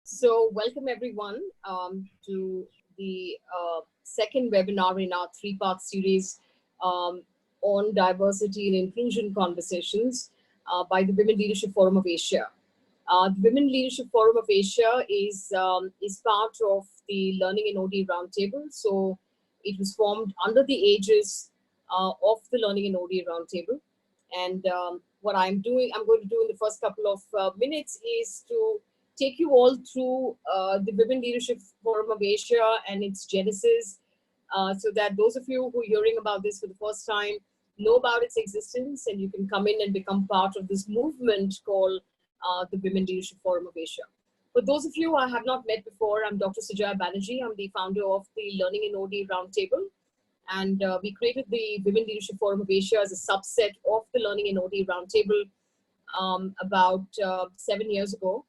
So welcome everyone to the second webinar in our three-part series um, on diversity and inclusion conversations by the Women Leadership Forum of Asia. The Women Leadership Forum of Asia is part of the Learning in OD Roundtable. So it was formed under the aegis of the Learning in OD Roundtable. And what I'm going to do in the first couple of minutes is to take you all through the Women Leadership Forum of Asia and its genesis, so that those of you who are hearing about this for the first time know about its existence, and you can come in and become part of this movement called the Women Leadership Forum of Asia. For those of you I have not met before, I'm Dr. Sujaya Banerjee. I'm the founder of the Learning in OD Roundtable. And we created the Women Leadership Forum of Asia as a subset of the Learning in OD Roundtable about 7 years ago.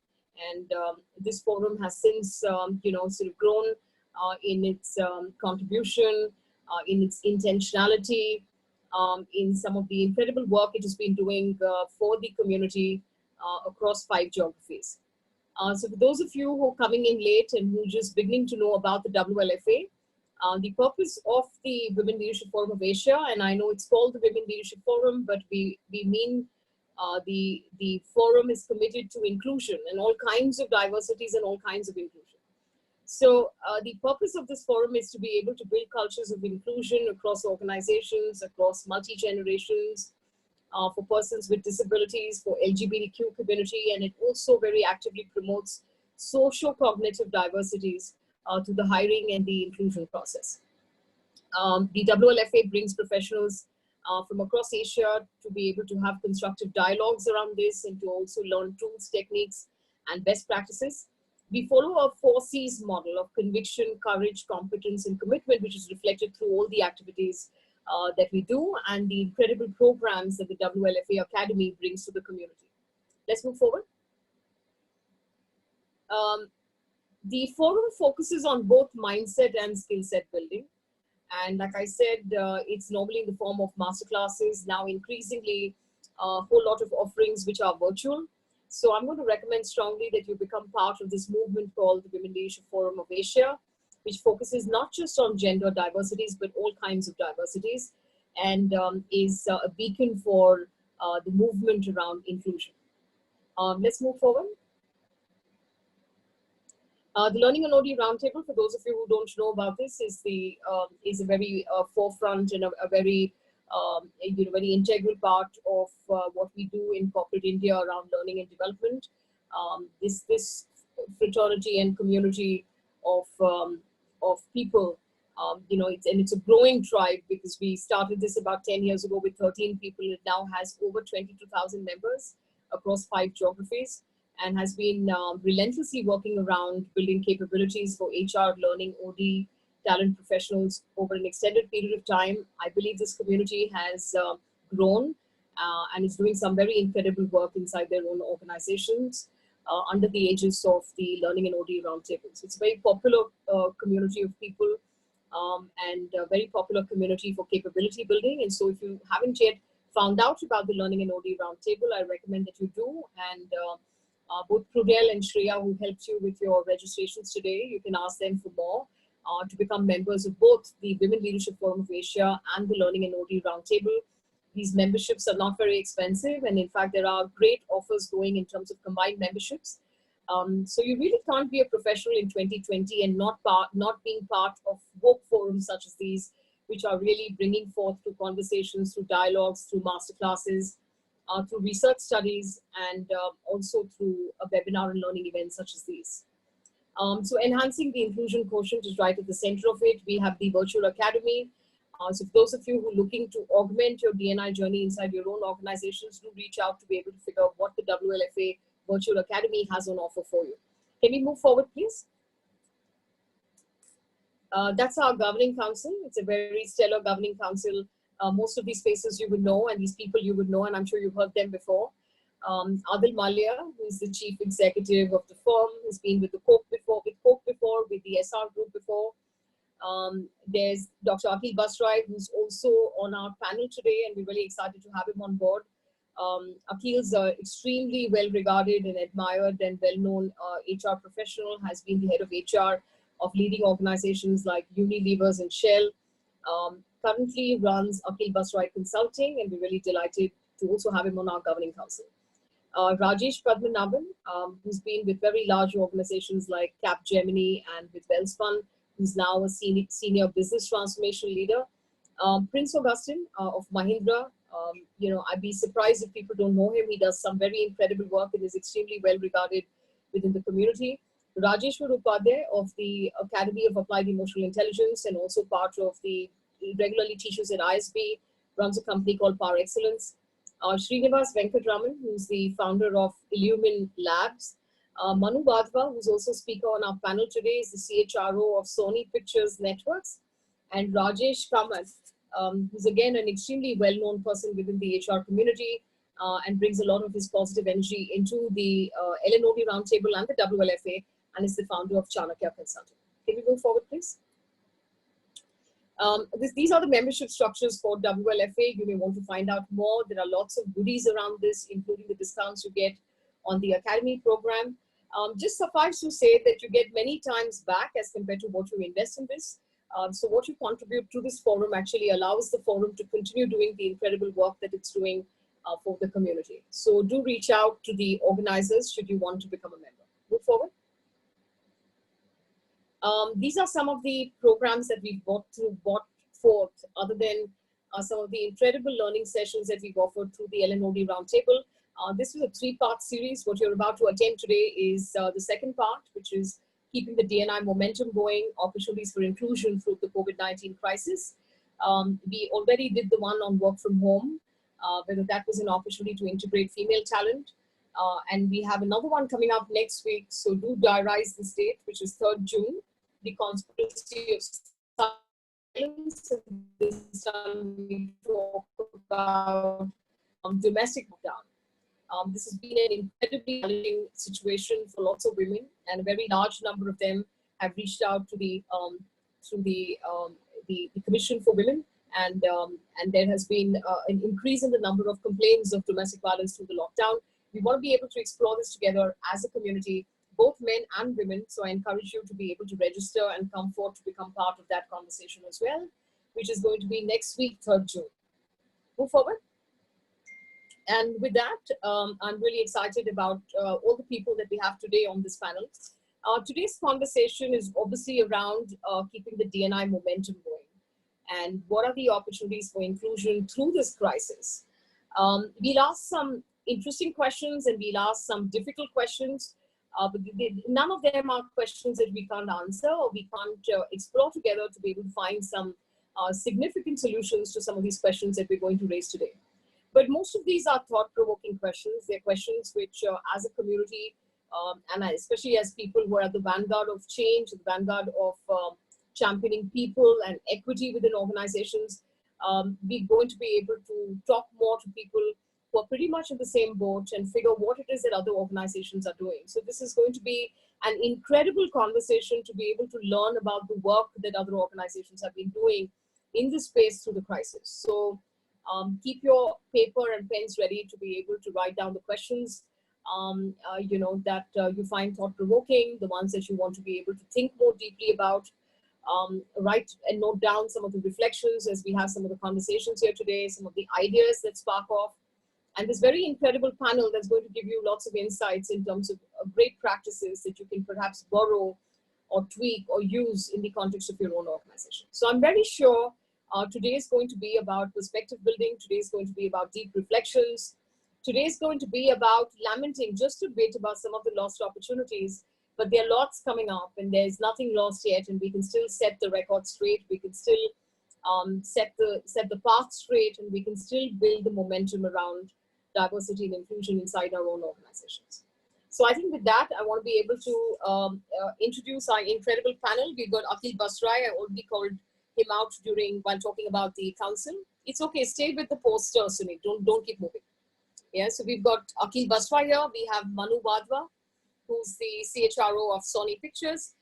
And this forum has since, sort of grown in its contribution, in its intentionality, in some of the incredible work it has been doing for the community across 5 geographies. So for those of you who are coming in late and who are just beginning to know about the Wlfa, the purpose of the Women Leadership Forum of Asia, and I know it's called the Women Leadership Forum, but we mean the forum is committed to inclusion and all kinds of diversities and all kinds of inclusion. So the purpose of this forum is to be able to build cultures of inclusion across organizations, across multi-generations, for persons with disabilities, for LGBTQ community, and it also very actively promotes socio-cognitive diversities to the hiring and the inclusion process. The Wlfa brings professionals from across Asia to be able to have constructive dialogues around this and to also learn tools, techniques, and best practices. We follow a 4Cs model of conviction, courage, competence, and commitment, which is reflected through all the activities that we do and the incredible programs that the Wlfa Academy brings to the community. Let's move forward. The forum focuses on both mindset and skill set building. And like I said, it's normally in the form of masterclasses, now increasingly a whole lot of offerings which are virtual. So I'm going to recommend strongly that you become part of this movement called the Women Leadership Forum of Asia, which focuses not just on gender diversities, but all kinds of diversities, and is a beacon for the movement around inclusion. Let's move forward. The Learning in OD Roundtable, for those of you who don't know about this, is a very forefront and a very very integral part of what we do in corporate India around learning and development. This fraternity and community of people, it's a growing tribe, because we started this about 10 years ago with 13 people. It now has over 22,000 members across 5 geographies, and has been relentlessly working around building capabilities for HR, learning, OD, talent professionals over an extended period of time. I believe this community has grown and is doing some very incredible work inside their own organizations under the aegis of the Learning and OD Roundtables. It's a very popular community of people and a very popular community for capability building. And so if you haven't yet found out about the Learning and OD Roundtable, I recommend that you do. And both Prudel and Shreya, who helped you with your registrations today, you can ask them for more to become members of both the Women Leadership Forum of Asia and the Learning and OD Roundtable. These memberships are not very expensive, and in fact, there are great offers going in terms of combined memberships. So you really can't be a professional in 2020 and not being part of work forums such as these, which are really bringing forth through conversations, through dialogues, through masterclasses, through research studies, and also through a webinar and learning events such as these. So enhancing the inclusion quotient is right at the center of it. We have the Virtual Academy. So for those of you who are looking to augment your D&I journey inside your own organizations, do reach out to be able to figure out what the Wlfa Virtual Academy has on offer for you. Can we move forward, please? That's our governing council. It's a very stellar governing council. Most of these faces you would know, and these people you would know, and I'm sure you've heard them before. Adil Malia, who is the chief executive of the firm, has been with the Coke before, with the SR Group before. There's Dr. Akhil Basrai, who's also on our panel today, and we're really excited to have him on board. Akhil's extremely well regarded and admired and well-known HR professional, has been the head of HR of leading organizations like Unilever's and Shell. Currently runs Akhil Basrai Consulting, and we're really delighted to also have him on our governing council. Rajesh Padmanabhan, who's been with very large organizations like Capgemini and with Wellspun, who's now a senior business transformation leader. Prince Augustine of Mahindra, I'd be surprised if people don't know him. He does some very incredible work and is extremely well regarded within the community. Rajeshwar Upadhyay of the Academy of Applied Emotional Intelligence and also part of the regularly teaches at ISB, runs a company called Par Excellence. Srinivas Venkatraman, who's the founder of Illumin Labs. Manu Badva, who's also speaker on our panel today, is the CHRO of Sony Pictures Networks. And Rajesh Kamath, who's again an extremely well-known person within the HR community and brings a lot of his positive energy into the LNOD Roundtable and the Wlfa, and is the founder of Chanakya Consulting. Can we move forward, please? These are the membership structures for Wlfa. You may want to find out more. There are lots of goodies around this, including the discounts you get on the Academy program. Just suffice to say that you get many times back as compared to what you invest in this. So what you contribute to this forum actually allows the forum to continue doing the incredible work that it's doing for the community. So do reach out to the organizers should you want to become a member. Move forward. These are some of the programs that we've brought forth, other than some of the incredible learning sessions that we've offered through the LNOD Roundtable. This is a 3-part series. What you're about to attend today is the second part, which is keeping the D&I momentum going, opportunities for inclusion through the COVID-19 crisis. We already did the one on work from home, whether that was an opportunity to integrate female talent. And we have another one coming up next week. So do diarize this date, which is 3rd June, the conspiracy of silence. This time we talk about domestic lockdown. This has been an incredibly challenging situation for lots of women, and a very large number of them have reached out to the Commission for Women, and there has been an increase in the number of complaints of domestic violence through the lockdown. We want to be able to explore this together as a community, both men and women. So I encourage you to be able to register and come forward to become part of that conversation as well, which is going to be next week, 3rd June. Move forward. And with that, I'm really excited about all the people that we have today on this panel. Today's conversation is obviously around keeping the D&I momentum going. And what are the opportunities for inclusion through this crisis? We'll ask some interesting questions and we'll ask some difficult questions. But none of them are questions that we can't answer or we can't explore together to be able to find some significant solutions to some of these questions that we're going to raise today. But most of these are thought-provoking questions. They're questions which, as a community, and especially as people who are at the vanguard of change, the vanguard of championing people and equity within organizations, we're going to be able to talk more to people who are pretty much in the same boat and figure what it is that other organizations are doing. So this is going to be an incredible conversation to be able to learn about the work that other organizations have been doing in this space through the crisis. So keep your paper and pens ready to be able to write down the questions, that you find thought-provoking, the ones that you want to be able to think more deeply about. Write and note down some of the reflections as we have some of the conversations here today, some of the ideas that spark off, and this very incredible panel that's going to give you lots of insights in terms of great practices that you can perhaps borrow or tweak or use in the context of your own organization. So I'm very sure today is going to be about perspective building. Today is going to be about deep reflections. Today is going to be about lamenting just a bit about some of the lost opportunities, but there are lots coming up and there's nothing lost yet, and we can still set the record straight. We can still set the path straight, and we can still build the momentum around diversity and inclusion inside our own organizations. So I think with that, I want to be able to introduce our incredible panel. We've got Akhil Basrai. I already called him out while talking about the council. It's okay, stay with the poster, Sunil. Don't keep moving. Yeah, so we've got Akhil Basrai here. We have Manu Badva, who's the CHRO of Sony Pictures.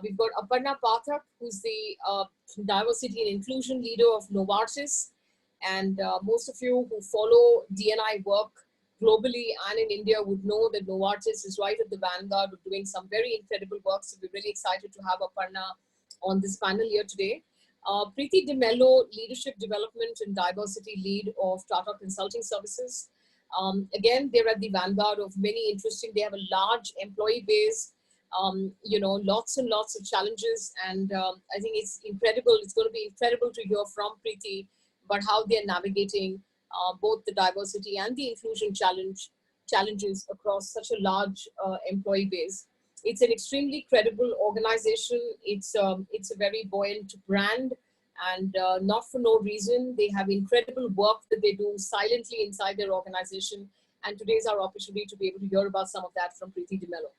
We've got Aparna Pathak, who's the diversity and inclusion leader of Novartis. And most of you who follow D&I work globally and in India would know that Novartis is right at the vanguard of doing some very incredible work. So we're really excited to have Aparna on this panel here today. Preeti De Mello, Leadership Development and Diversity Lead of Tata Consulting Services. Again, they're at the vanguard of many interesting, they have a large employee base, you know, lots and lots of challenges. And I think it's incredible. It's going to be incredible to hear from Preeti about how they're navigating both the diversity and the inclusion challenges across such a large employee base. It's an extremely credible organization. It's a very buoyant brand, and not for no reason. They have incredible work that they do silently inside their organization. And today is our opportunity to be able to hear about some of that from Preeti De Mello.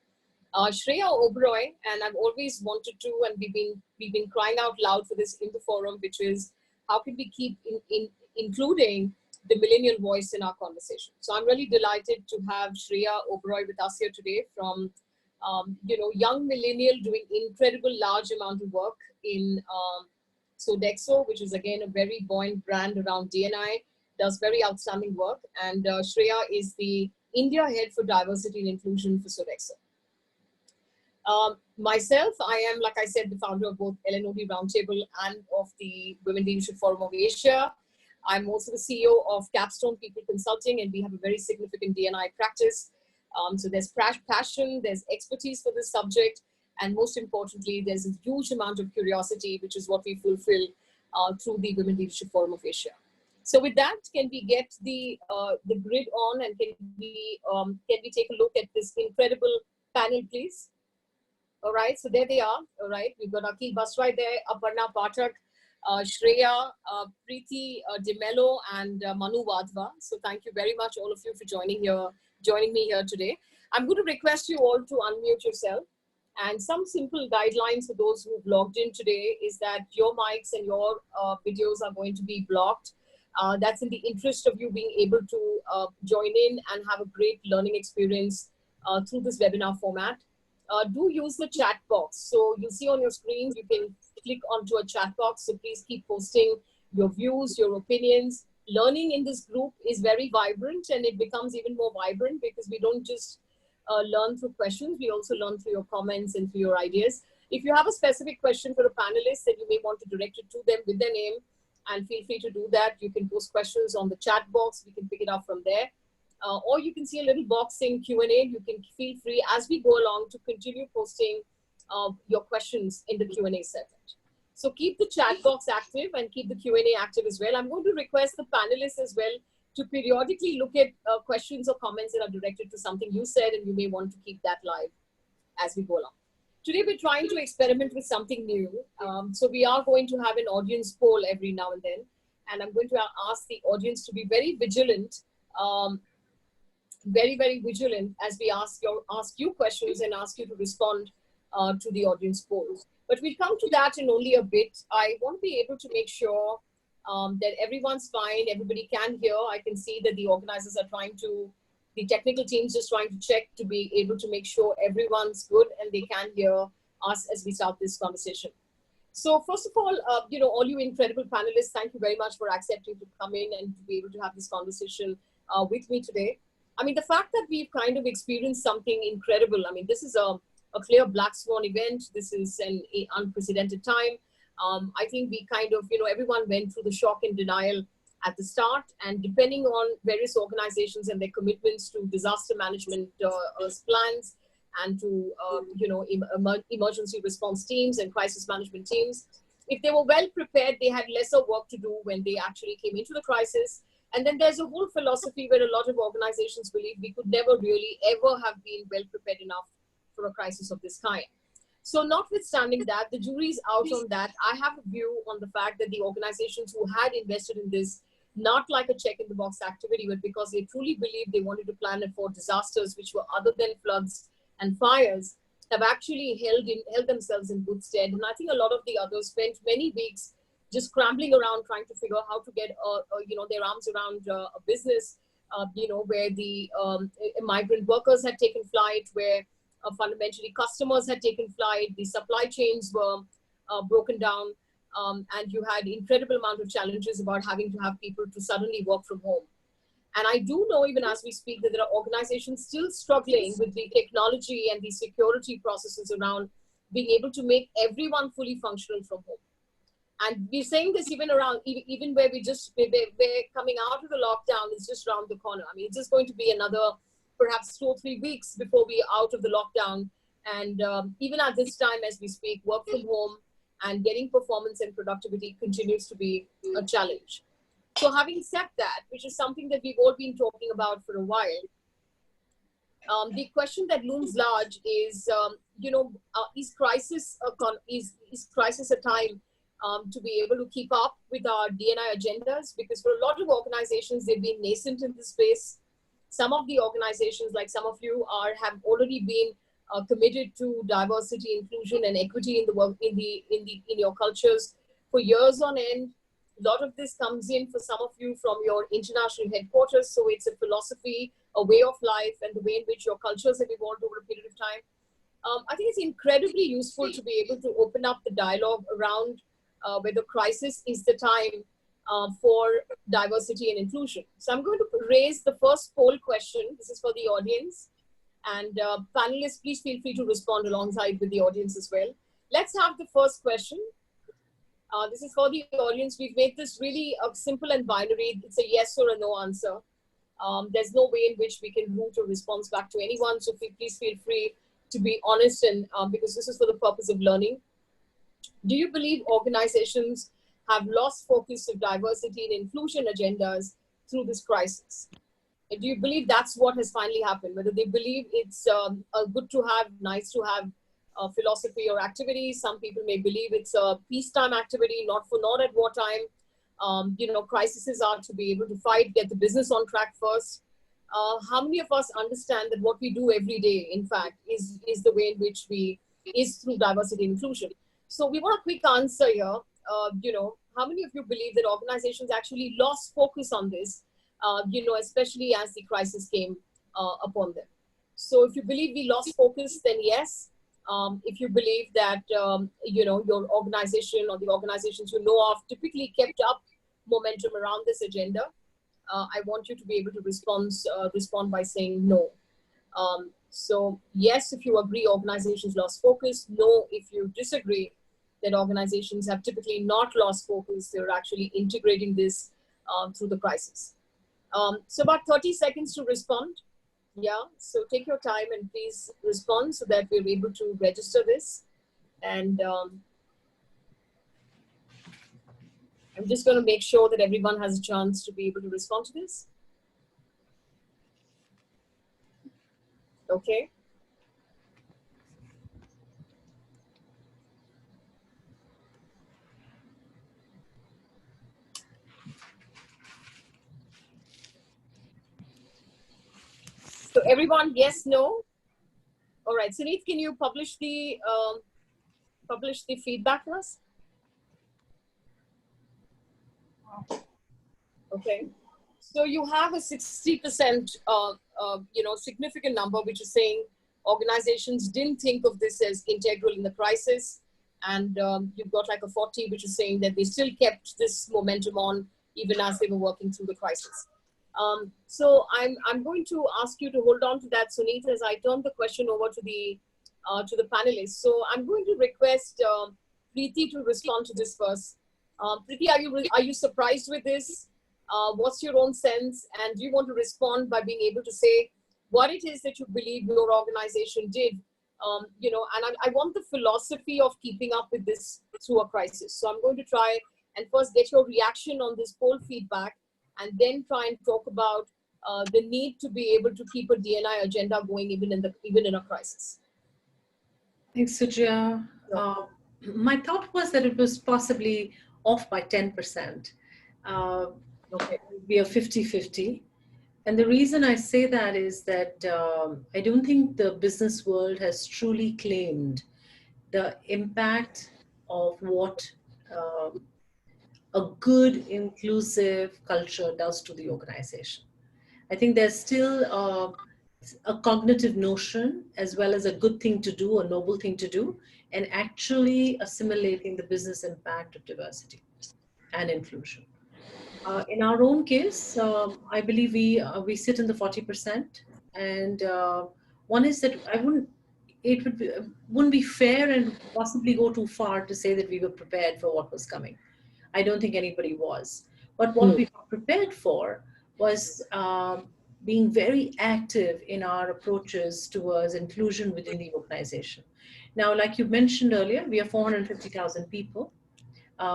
Shreya Oberoi, and I've always wanted to, and we've been crying out loud for this in the forum, which is how can we keep including the millennial voice in our conversation. So I'm really delighted to have Shreya Oberoi with us here today from, you know, young millennial doing incredible large amount of work in Sodexo, which is again a very buoyant brand around D&I, does very outstanding work. And Shreya is the India head for diversity and inclusion for Sodexo. Myself, I am, like I said, the founder of both LNOD Roundtable and of the Women Leadership Forum of Asia. I'm also the CEO of Capstone People Consulting, and we have a very significant D&I practice. So there's passion, there's expertise for this subject, and most importantly, there's a huge amount of curiosity, which is what we fulfill through the Women Leadership Forum of Asia. So with that, can we get the grid on, and can we take a look at this incredible panel, please? All right, so there they are. All right, we've got Akhil Basrai there, Aparna Pathak, Shreya, Preeti De Mello, and Manu Wadhwa. So thank you very much, all of you, for joining me here today. I'm going to request you all to unmute yourself. And some simple guidelines for those who've logged in today is that your mics and your videos are going to be blocked. That's in the interest of you being able to join in and have a great learning experience through this webinar format. Do use the chat box. So you'll see on your screen, you can click onto a chat box. So please keep posting your views, your opinions. Learning in this group is very vibrant, and it becomes even more vibrant because we don't just learn through questions. We also learn through your comments and through your ideas. If you have a specific question for a panelist, then you may want to direct it to them with their name, and feel free to do that. You can post questions on the chat box. We can pick it up from there. Or you can see a little box saying Q&A. You can feel free as we go along to continue posting your questions in the Q&A segment. So keep the chat box active and keep the Q&A active as well. I'm going to request the panelists as well to periodically look at questions or comments that are directed to something you said, and you may want to keep that live as we go along. Today, we're trying to experiment with something new. So we are going to have an audience poll every now and then. And I'm going to ask the audience to be very vigilant, very, very vigilant as we ask you questions and ask you to respond to the audience polls. But we'll come to that in only a bit. I want to be able to make sure that everyone's fine, everybody can hear. I can see that the organizers are trying to, the technical team's just trying to check to be able to make sure everyone's good and they can hear us as we start this conversation. So first of all, you know, all you incredible panelists, thank you very much for accepting to come in and to be able to have this conversation with me today. I mean, the fact that we've kind of experienced something incredible. I mean, this is a clear black swan event. This is an unprecedented time. I think we kind of, you know, everyone went through the shock and denial at the start, and depending on various organizations and their commitments to disaster management plans and to, you know, emergency response teams and crisis management teams, if they were well prepared, they had lesser work to do when they actually came into the crisis. And then there's a whole philosophy where a lot of organizations believe we could never really ever have been well prepared enough for a crisis of this kind. So notwithstanding that, the jury's out on that. I have a view on the fact that the organizations who had invested in this, not like a check in the box activity, but because they truly believed they wanted to plan for disasters which were other than floods and fires, have actually held themselves in good stead. And I think a lot of the others spent many weeks just scrambling around trying to figure out how to get you know, their arms around a business, you know, where the migrant workers had taken flight, where fundamentally customers had taken flight, the supply chains were broken down, and you had incredible amount of challenges about having to have people to suddenly work from home. And I do know, even as we speak, that there are organizations still struggling with the technology and the security processes around being able to make everyone fully functional from home. And we're saying this even around, even where we're coming out of the lockdown is just around the corner. I mean, it's just going to be another perhaps 2 or 3 weeks before we're out of the lockdown. And even at this time, as we speak, work from home and getting performance and productivity continues to be a challenge. So having said that, which is something that we've all been talking about for a while, the question that looms large is, is crisis a time to be able to keep up with our D&I agendas? Because for a lot of organizations, they've been nascent in this space. Some of the organizations, like some of you, have already been committed to diversity, inclusion, and equity in the work in your cultures for years on end. A lot of this comes in for some of you from your international headquarters. So it's a philosophy, a way of life, and the way in which your cultures have evolved over a period of time. I think it's incredibly useful to be able to open up the dialogue around whether crisis is the time for diversity and inclusion. So I'm going to raise the first poll question. This is for the audience. And panelists, please feel free to respond alongside with the audience as well. Let's have the first question. This is for the audience. We've made this really simple and binary. It's a yes or a no answer. There's no way in which we can route a response back to anyone. So please feel free to be honest, and because this is for the purpose of learning. Do you believe organizations have lost focus of diversity and inclusion agendas through this crisis? And do you believe that's what has finally happened? Whether they believe it's good to have, nice to have philosophy or activity. Some people may believe it's a peacetime activity, not at wartime. Crises are to be able to fight, get the business on track first. How many of us understand that what we do every day, in fact, is the way in which is through diversity and inclusion? So we want a quick answer here. How many of you believe that organizations actually lost focus on this, especially as the crisis came upon them? So if you believe we lost focus, then yes. If you believe that, your organization or the organizations you know of typically kept up momentum around this agenda, I want you to be able to respond by saying no. So yes, if you agree organizations lost focus. No, if you disagree that organizations have typically not lost focus, they're actually integrating this through the crisis. So about 30 seconds to respond. Yeah, so take your time and please respond so that we're able to register this. And I'm just going to make sure that everyone has a chance to be able to respond to this. Okay. So everyone, yes, no? All right, Suneet, can you publish the feedback for us? Okay. So you have a 60%, significant number, which is saying organizations didn't think of this as integral in the crisis. And you've got like a 40, which is saying that they still kept this momentum on even as they were working through the crisis. So I'm going to ask you to hold on to that, Sunita, as I turn the question over to the panelists. So I'm going to request Preeti to respond to this first. Preeti, are you surprised with this? What's your own sense? And do you want to respond by being able to say what it is that you believe your organization did? And I want the philosophy of keeping up with this through a crisis. So I'm going to try and first get your reaction on this poll feedback, and then try and talk about the need to be able to keep a D&I agenda going even in a crisis. Thanks, Sujya. My thought was that it was possibly off by 10%. Okay, we are 50-50. And the reason I say that is that I don't think the business world has truly claimed the impact of what a good, inclusive culture does to the organization. I think there's still a a cognitive notion as well as a good thing to do, a noble thing to do, and actually assimilating the business impact of diversity and inclusion. In our own case, I believe we sit in the 40%, and one is that wouldn't be fair and possibly go too far to say that we were prepared for what was coming. I don't think anybody was. But what Hmm. we were prepared for was being very active in our approaches towards inclusion within the organization. Now, like you mentioned earlier, we are 450,000 people,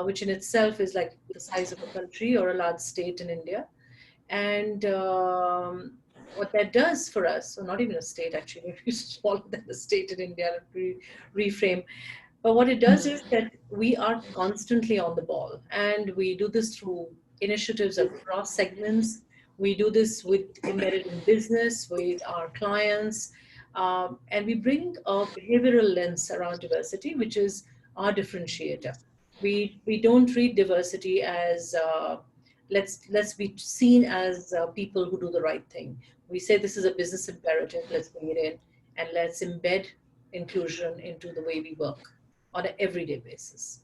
which in itself is like the size of a country or a large state in India. And what that does for us, or not even a state actually, maybe smaller than a state in India, reframe. But what it does is that we are constantly on the ball, and we do this through initiatives across segments. We do this with embedded in business, with our clients, and we bring a behavioral lens around diversity, which is our differentiator. We don't treat diversity as let's be seen as people who do the right thing. We say this is a business imperative. Let's bring it in, and let's embed inclusion into the way we work on an everyday basis.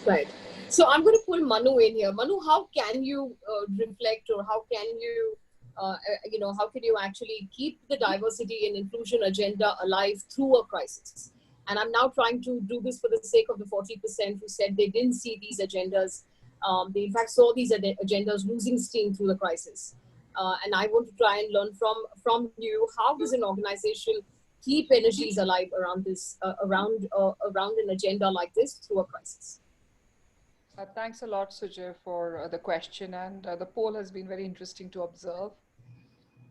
Right. So I'm going to pull Manu in here. Manu, how can you reflect, or how can you, how can you actually keep the diversity and inclusion agenda alive through a crisis? And I'm now trying to do this for the sake of the 40% who said they didn't see these agendas. They in fact saw these agendas losing steam through the crisis. And I want to try and learn from you, how does an organization keep energies alive around this, around an agenda like this through a crisis? Thanks a lot, Sujay, for the question, and the poll has been very interesting to observe.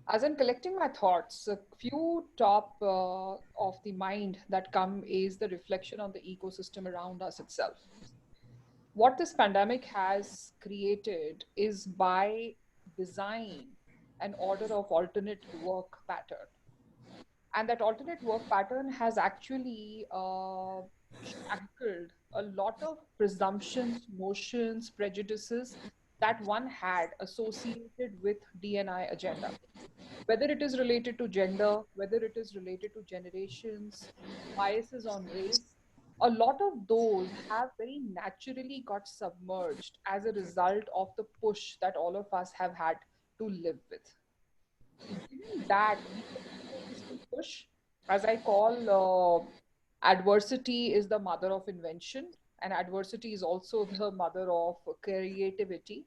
As in collecting my thoughts, a few top of the mind that come is the reflection on the ecosystem around us itself. What this pandemic has created is by design an order of alternate work pattern. And that alternate work pattern has actually shackled a lot of presumptions, notions, prejudices that one had associated with DNI agenda. Whether it is related to gender, whether it is related to generations, biases on race, a lot of those have very naturally got submerged as a result of the push that all of us have had to live with. Given that we continuously push, as I call adversity is the mother of invention, and adversity is also the mother of creativity.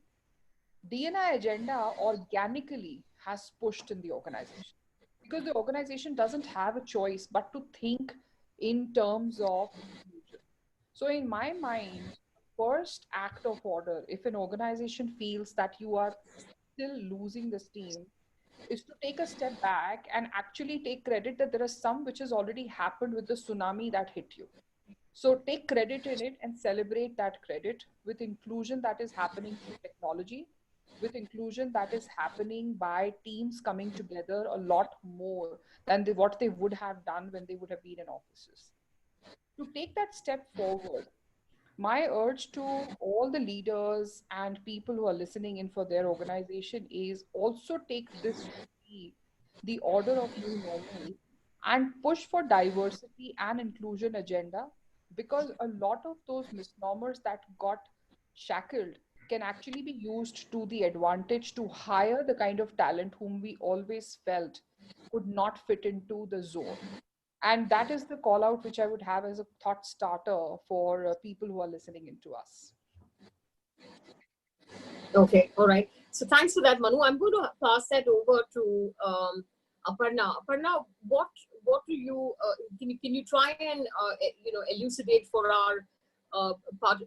DNI agenda organically has pushed in the organization because the organization doesn't have a choice but to think in terms of inclusion. So, in my mind, first act of order, if an organization feels that you are still losing the steam, is to take a step back and actually take credit that there is some which has already happened with the tsunami that hit you. So take credit in it and celebrate that credit with inclusion that is happening through technology, with inclusion that is happening by teams coming together a lot more than what they would have done when they would have been in offices. To take that step forward, my urge to all the leaders and people who are listening in for their organization is also take this to be the order of new normal and push for diversity and inclusion agenda, because a lot of those misnomers that got shackled can actually be used to the advantage to hire the kind of talent whom we always felt could not fit into the zone. And that is the call out which I would have as a thought starter for people who are listening into us. Okay, all right. So thanks for that, Manu. I'm going to pass that over to Aparna. Aparna, what do you can you try and elucidate for our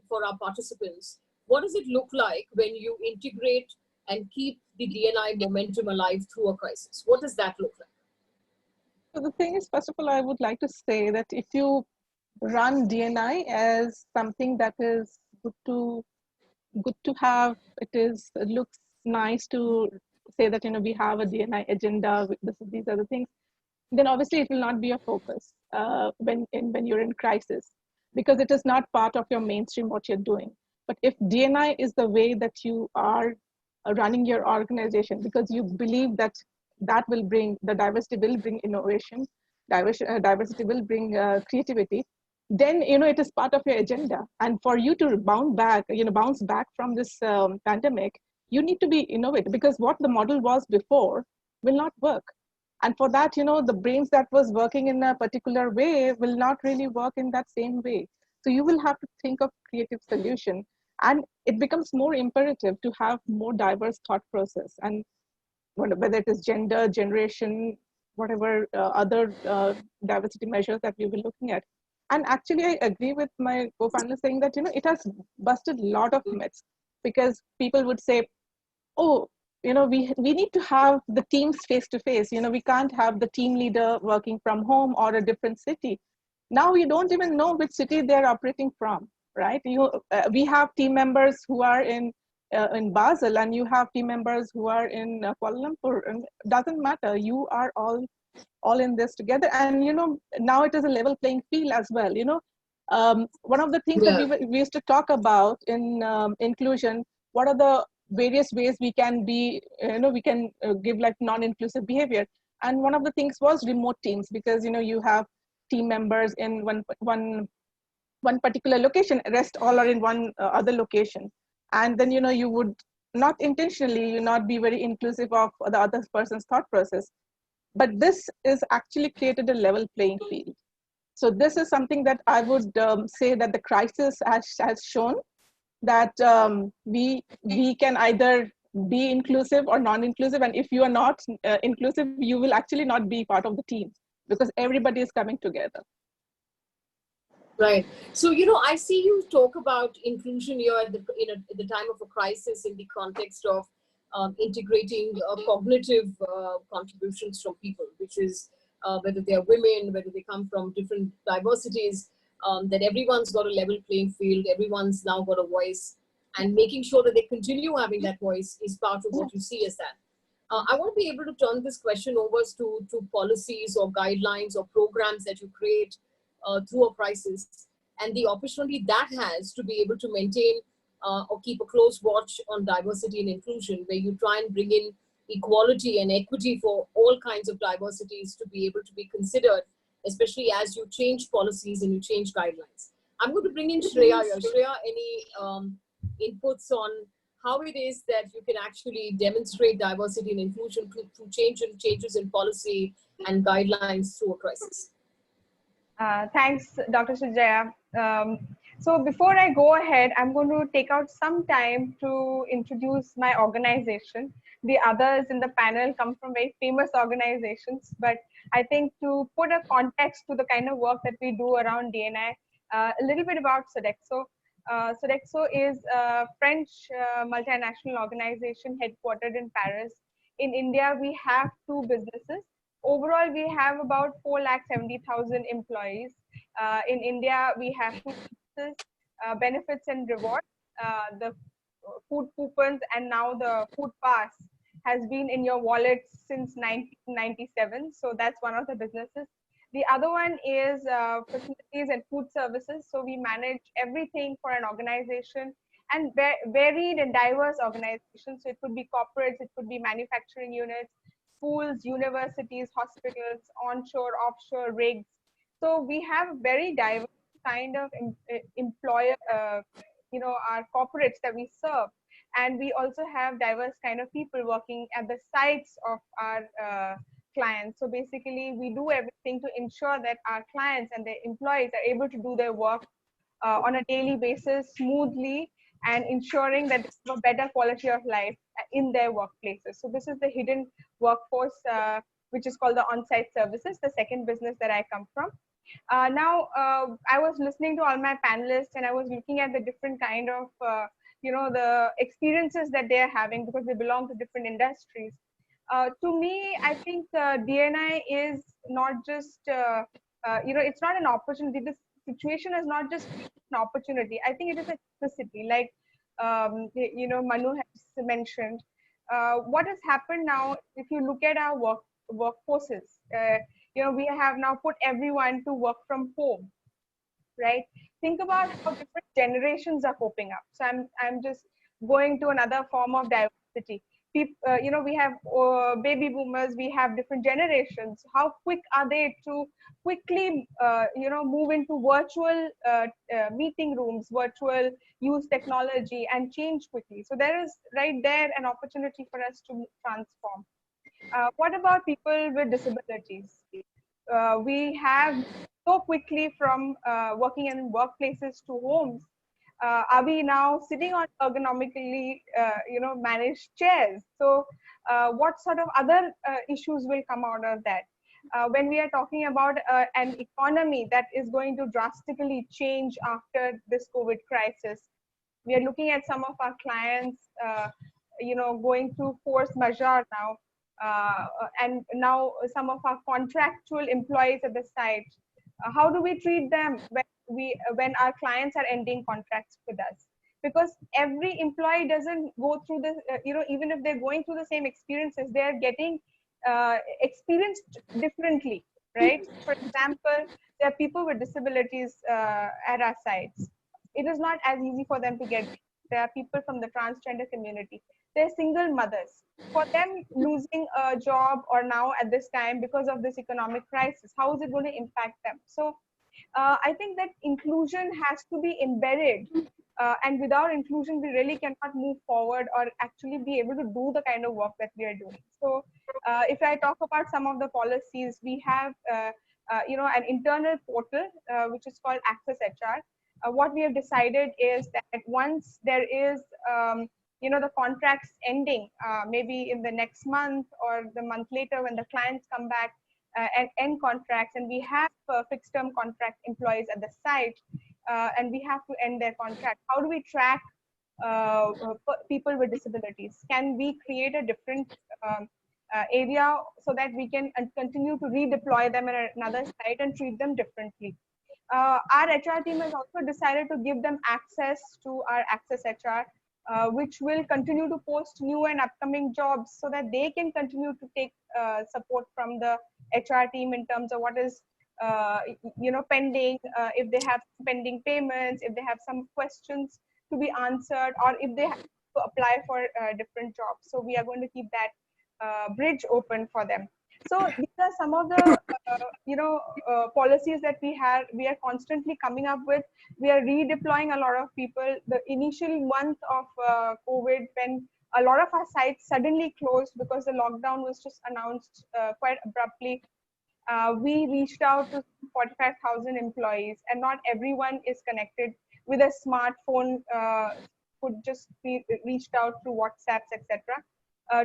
for our participants? What does it look like when you integrate and keep the DNI momentum alive through a crisis? What does that look like? So the thing is, first of all, I would like to say that if you run DNI as something that is good to have, it looks nice to say that we have a DNI agenda. These are the things. Then obviously it will not be a focus when you're in crisis, because it is not part of your mainstream what you're doing. But if DNI is the way that you are running your organization, because you believe that that will bring, the diversity will bring innovation, diversity will bring creativity, then it is part of your agenda. And for you to bounce back from this pandemic, you need to be innovative, because what the model was before will not work. And for that, the brains that was working in a particular way will not really work in that same way. So you will have to think of creative solution, and it becomes more imperative to have more diverse thought process. And whether it is gender, generation, whatever other diversity measures that we were looking at. And actually, I agree with my co-panelist saying that, it has busted a lot of myths, because people would say, oh, we need to have the teams face to face. We can't have the team leader working from home or a different city. Now you don't even know which city they're operating from, right? We have team members who are in Basel, and you have team members who are in Kuala Lumpur, and it doesn't matter. You are all in this together, and now it is a level playing field as well. One of the things that Yeah. we used to talk about in inclusion, what are the various ways we can be, we can give like non-inclusive behavior. And one of the things was remote teams, because you have team members in one particular location, rest all are in one other location. And then you would not intentionally, you not be very inclusive of the other person's thought process. But this is actually created a level playing field. So this is something that I would say that the crisis has shown, that we can either be inclusive or non-inclusive. And if you are not inclusive, you will actually not be part of the team, because everybody is coming together. Right. So, I see you talk about inclusion here at the time of a crisis, in the context of integrating cognitive contributions from people, which is whether they are women, whether they come from different diversities, that everyone's got a level playing field, everyone's now got a voice, and making sure that they continue having that voice is part of what you see as that. I want to be able to turn this question over to policies or guidelines or programs that you create through a crisis, and the opportunity that has to be able to maintain or keep a close watch on diversity and inclusion, where you try and bring in equality and equity for all kinds of diversities to be able to be considered, especially as you change policies and you change guidelines. I'm going to bring in Shreya here. Shreya, any inputs on how it is that you can actually demonstrate diversity and inclusion through changes in policy and guidelines through a crisis? Thanks, Dr. Sujaya. So before I go ahead, I'm going to take out some time to introduce my organization. The others in the panel come from very famous organizations, but I think to put a context to the kind of work that we do around DNI, a little bit about Sodexo. Sodexo is a French multinational organization headquartered in Paris. In India, we have two businesses. Overall, we have about 470,000 employees. In India, we have two businesses, benefits and rewards. The food coupons and now the food pass has been in your wallet since 1997. So that's one of the businesses. The other one is facilities and food services. So we manage everything for an organization, and varied and diverse organizations. So it could be corporates, it could be manufacturing units, schools, universities, hospitals, onshore, offshore, rigs. So we have a very diverse kind of employer, our corporates that we serve. And we also have diverse kind of people working at the sites of our clients. So basically, we do everything to ensure that our clients and their employees are able to do their work on a daily basis smoothly, and ensuring that they have a better quality of life in their workplaces. So this is the hidden workforce, which is called the on-site services, the second business that I come from. Now, I was listening to all my panelists, and I was looking at the different kind of, the experiences that they're having, because they belong to different industries. To me, I think DNI is not just, it's not an opportunity. This situation is not just an opportunity. I think it is a necessity. Like, Manu has mentioned. What has happened now, if you look at our workforces, we have now put everyone to work from home, right? Think about how different generations are coping up. So I'm just going to another form of diversity. We have baby boomers, we have different generations. How quick are they to quickly move into virtual meeting rooms, virtual use technology and change quickly? So there is right there an opportunity for us to transform. What about people with disabilities? We have so quickly from working in workplaces to homes. Are we now sitting on ergonomically, managed chairs? So, what sort of other issues will come out of that? When we are talking about an economy that is going to drastically change after this COVID crisis, we are looking at some of our clients, going through force majeure now, and now some of our contractual employees at the site. How do we treat them when our clients are ending contracts with us? Because every employee doesn't go through this. Even if they're going through the same experiences, they are getting experienced differently, right? For example, there are people with disabilities at our sites. It is not as easy for them to get. There are people from the transgender community. They're single mothers. For them, losing a job or now at this time because of this economic crisis, how is it going to impact them? So I think that inclusion has to be embedded. And without inclusion, we really cannot move forward or actually be able to do the kind of work that we are doing. So if I talk about some of the policies, we have an internal portal which is called Access HR. What we have decided is that once there is the contracts ending, maybe in the next month or the month later when the clients come back and end contracts, and we have fixed term contract employees at the site, and we have to end their contract. How do we track people with disabilities? Can we create a different area so that we can continue to redeploy them at another site and treat them differently? Our HR team has also decided to give them access to our Access HR, which will continue to post new and upcoming jobs so that they can continue to take support from the HR team in terms of what is pending, if they have pending payments, if they have some questions to be answered, or if they have to apply for different jobs. So we are going to keep that bridge open for them. So these are some of the policies that we are constantly coming up with. We are redeploying a lot of people. The initial month of COVID, when a lot of our sites suddenly closed because the lockdown was just announced quite abruptly, we reached out to 45,000 employees, and not everyone is connected with a smartphone. Could just be reached out through WhatsApps, etc.,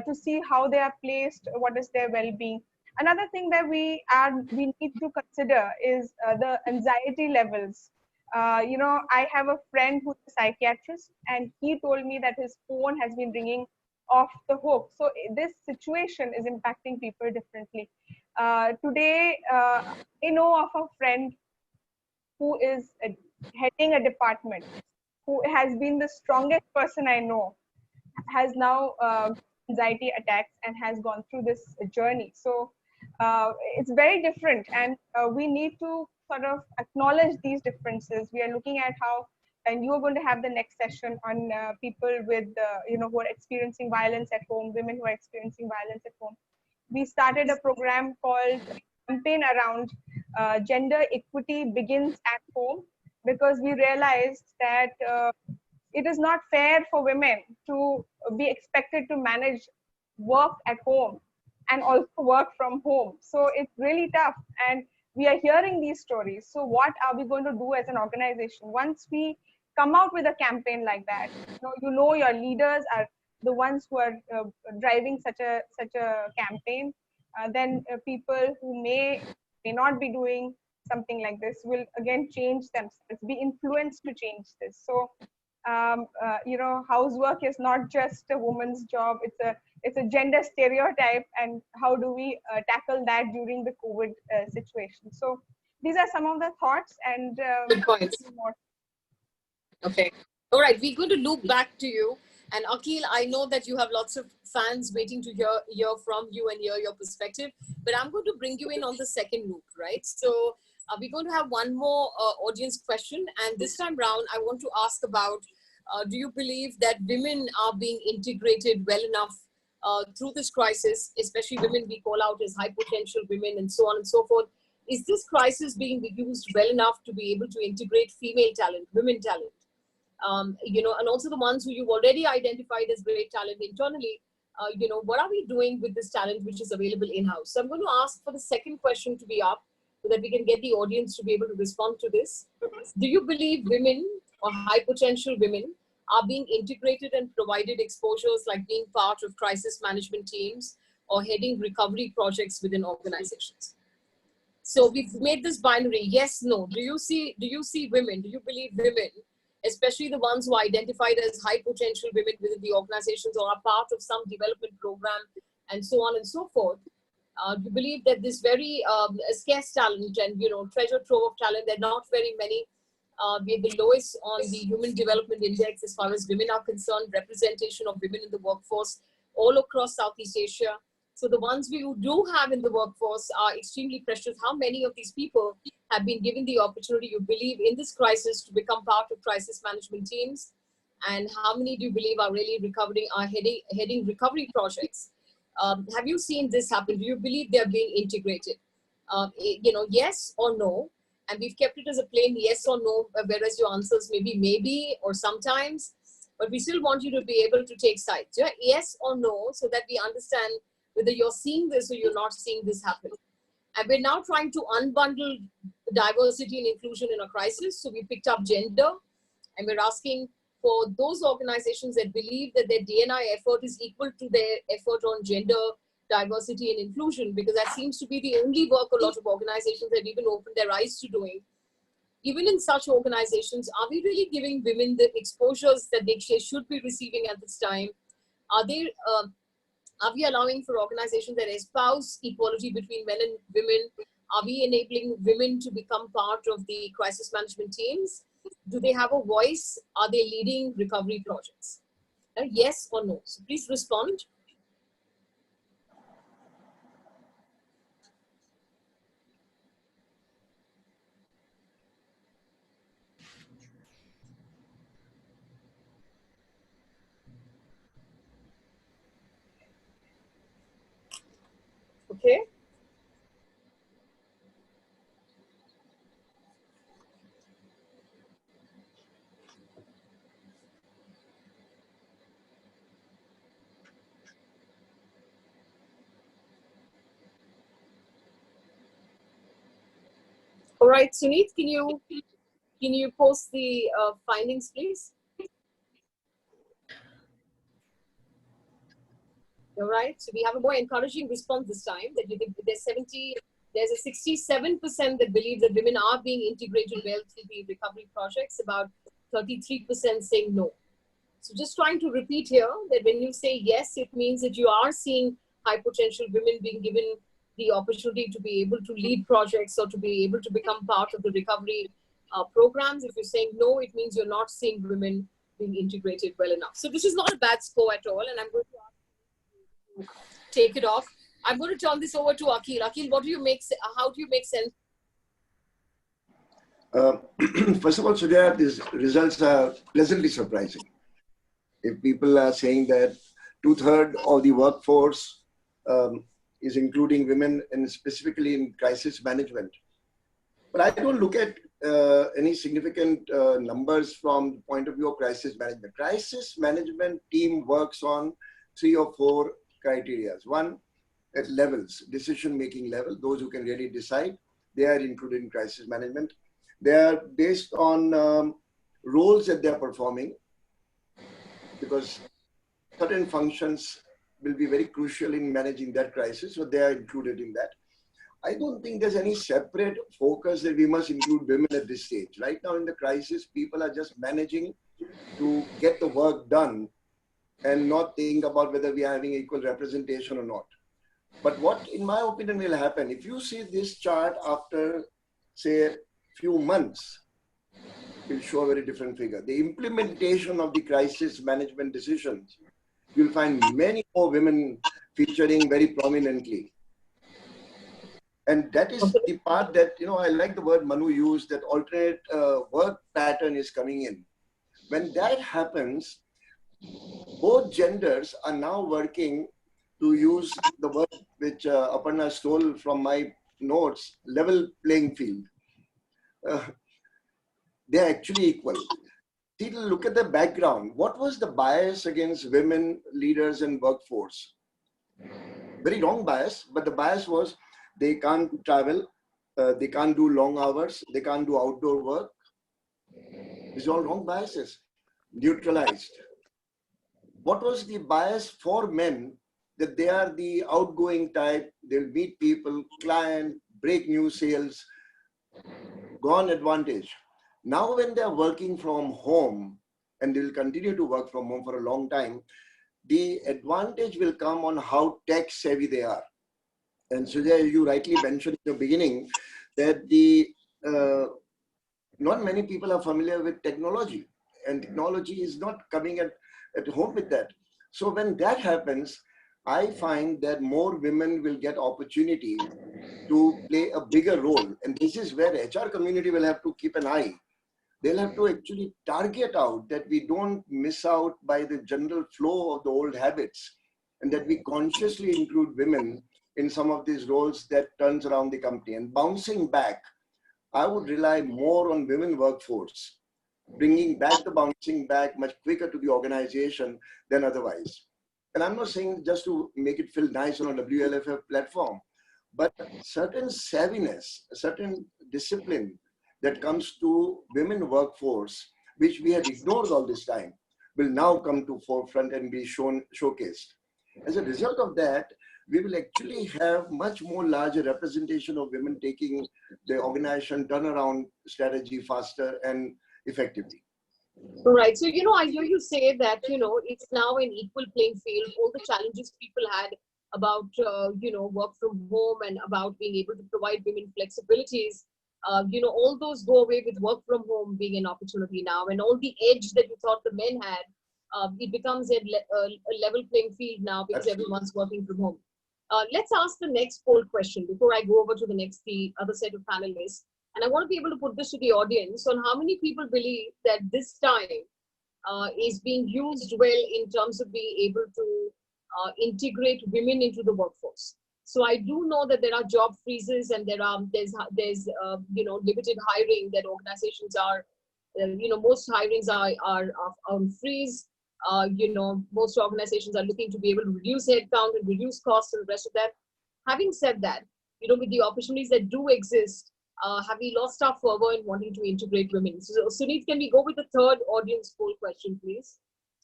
to see how they are placed, what is their well-being. Another thing that we need to consider is the anxiety levels. I have a friend who's a psychiatrist, and he told me that his phone has been ringing off the hook. So this situation is impacting people differently. Today, I know of a friend who is heading a department, who has been the strongest person I know, has now anxiety attacks and has gone through this journey. So it's very different, and we need to sort of acknowledge these differences. We are looking at how, and you are going to have the next session on people with, who are experiencing violence at home, women who are experiencing violence at home. We started a program called campaign around gender equity begins at home, because we realized that it is not fair for women to be expected to manage work at home and also work from home. So it's really tough, and we are hearing these stories. So what are we going to do as an organization once we come out with a campaign like that? Your leaders are the ones who are driving such a campaign. Then people who may not be doing something like this will again change themselves, be influenced to change this. So housework is not just a woman's job. It's a gender stereotype, and how do we tackle that during the COVID situation? So these are some of the thoughts, and good points. more. Okay. All right. We're going to loop back to you. And Akhil, I know that you have lots of fans waiting to hear from you and hear your perspective, but I'm going to bring you in on the second loop, right? So we're going to have one more audience question. And this time round, I want to ask about, do you believe that women are being integrated well enough through this crisis, especially women we call out as high potential women and so on and so forth. Is this crisis being used well enough to be able to integrate female talent, women talent? And also the ones who you've already identified as great talent internally, what are we doing with this talent which is available in-house? So I'm going to ask for the second question to be up so that we can get the audience to be able to respond to this. Do you believe women or high potential women are being integrated and provided exposures like being part of crisis management teams or heading recovery projects within organizations? So we've made this binary, yes, no. Do you see women? Do you believe women, especially the ones who are identified as high potential women within the organizations or are part of some development program and so on and so forth? Do you believe that this very scarce talent and, treasure trove of talent, there are not very many, we're the lowest on the Human Development Index as far as women are concerned, representation of women in the workforce all across Southeast Asia. So the ones we do have in the workforce are extremely precious. How many of these people have been given the opportunity, you believe, in this crisis to become part of crisis management teams? And how many do you believe are really heading recovery projects? Have you seen this happen? Do you believe they're being integrated? Yes or no? And we've kept it as a plain yes or no, whereas your answers may be maybe or sometimes, but we still want you to be able to take sides. Yeah? Yes or no, so that we understand whether you're seeing this or you're not seeing this happen. And we're now trying to unbundle diversity and inclusion in a crisis. So we picked up gender, and we're asking for those organizations that believe that their D&I effort is equal to their effort on gender, diversity and inclusion, because that seems to be the only work a lot of organizations have even opened their eyes to doing. Even in such organizations, are we really giving women the exposures that they should be receiving at this time? Are we allowing for organizations that espouse equality between men and women? Are we enabling women to become part of the crisis management teams? Do they have a voice? Are they leading recovery projects? Yes or no? So please respond. Okay. All right, Suneet, can you post the findings, please? All right, so we have a more encouraging response this time, that you think there's a 67% that believe that women are being integrated well through the recovery projects, about 33% saying no. So just trying to repeat here that when you say yes, it means that you are seeing high potential women being given the opportunity to be able to lead projects or to be able to become part of the recovery programs. If you're saying no, it means you're not seeing women being integrated well enough. So this is not a bad score at all, and I'm going to ask you to take it off. I'm going to turn this over to Akhil. Akhil, how do you make sense? First of all, Sujaya, these results are pleasantly surprising. If people are saying that 2/3 of the workforce is including women, and specifically in crisis management. But I don't look at any significant numbers from the point of view of crisis management. Crisis management team works on 3 or 4 criteria. One, at levels, decision-making level, those who can really decide, they are included in crisis management. They are based on roles that they are performing, because certain functions will be very crucial in managing that crisis, so they are included in that. I don't think there's any separate focus that we must include women at this stage. Right now in the crisis, people are just managing to get the work done and not think about whether we are having equal representation or not. But what, in my opinion, will happen, if you see this chart after, say, a few months, will show a very different figure. The implementation of the crisis management decisions, you'll find many more women featuring very prominently. And that is the part that, I like the word Manu used, that alternate work pattern is coming in. When that happens, both genders are now working to use the word which Aparna stole from my notes, level playing field. Uh, they're actually equal. See, look at the background. What was the bias against women leaders and workforce? Very wrong bias, but the bias was they can't travel, they can't do long hours, they can't do outdoor work. These are all wrong biases, neutralized. What was the bias for men? That they are the outgoing type, they'll meet people, client, break new sales, gone advantage. Now when they're working from home, and they'll continue to work from home for a long time, the advantage will come on how tech savvy they are. And Sujay, you rightly mentioned in the beginning that not many people are familiar with technology, and technology is not coming at home with that. So when that happens, I find that more women will get opportunity to play a bigger role. And this is where HR community will have to keep an eye. They'll have to actually target out that we don't miss out by the general flow of the old habits, and that we consciously include women in some of these roles that turns around the company. And bouncing back, I would rely more on women workforce, bringing back the bouncing back much quicker to the organization than otherwise. And I'm not saying just to make it feel nice on a WLFF platform, but certain savviness, a certain discipline that comes to women workforce, which we had ignored all this time, will now come to forefront and be showcased. As a result of that, we will actually have much more larger representation of women taking the organization turnaround strategy faster and effectively. Right. So, I hear you say that, it's now an equal playing field. All the challenges people had about, work from home and about being able to provide women flexibilities, all those go away with work from home being an opportunity now. And all the edge that you thought the men had, it becomes a level playing field now because Absolutely. everyone's working from home. Let's ask the next poll question before I go over to the other set of panelists. And I want to be able to put this to the audience on how many people believe that this time is being used well in terms of being able to integrate women into the workforce. So I do know that there are job freezes and there's limited hiring that organizations are, most hirings are on freeze. Most organizations are looking to be able to reduce headcount and reduce costs and the rest of that. Having said that, with the opportunities that do exist, have we lost our fervor in wanting to integrate women? So, Sunit, can we go with the third audience poll question, please?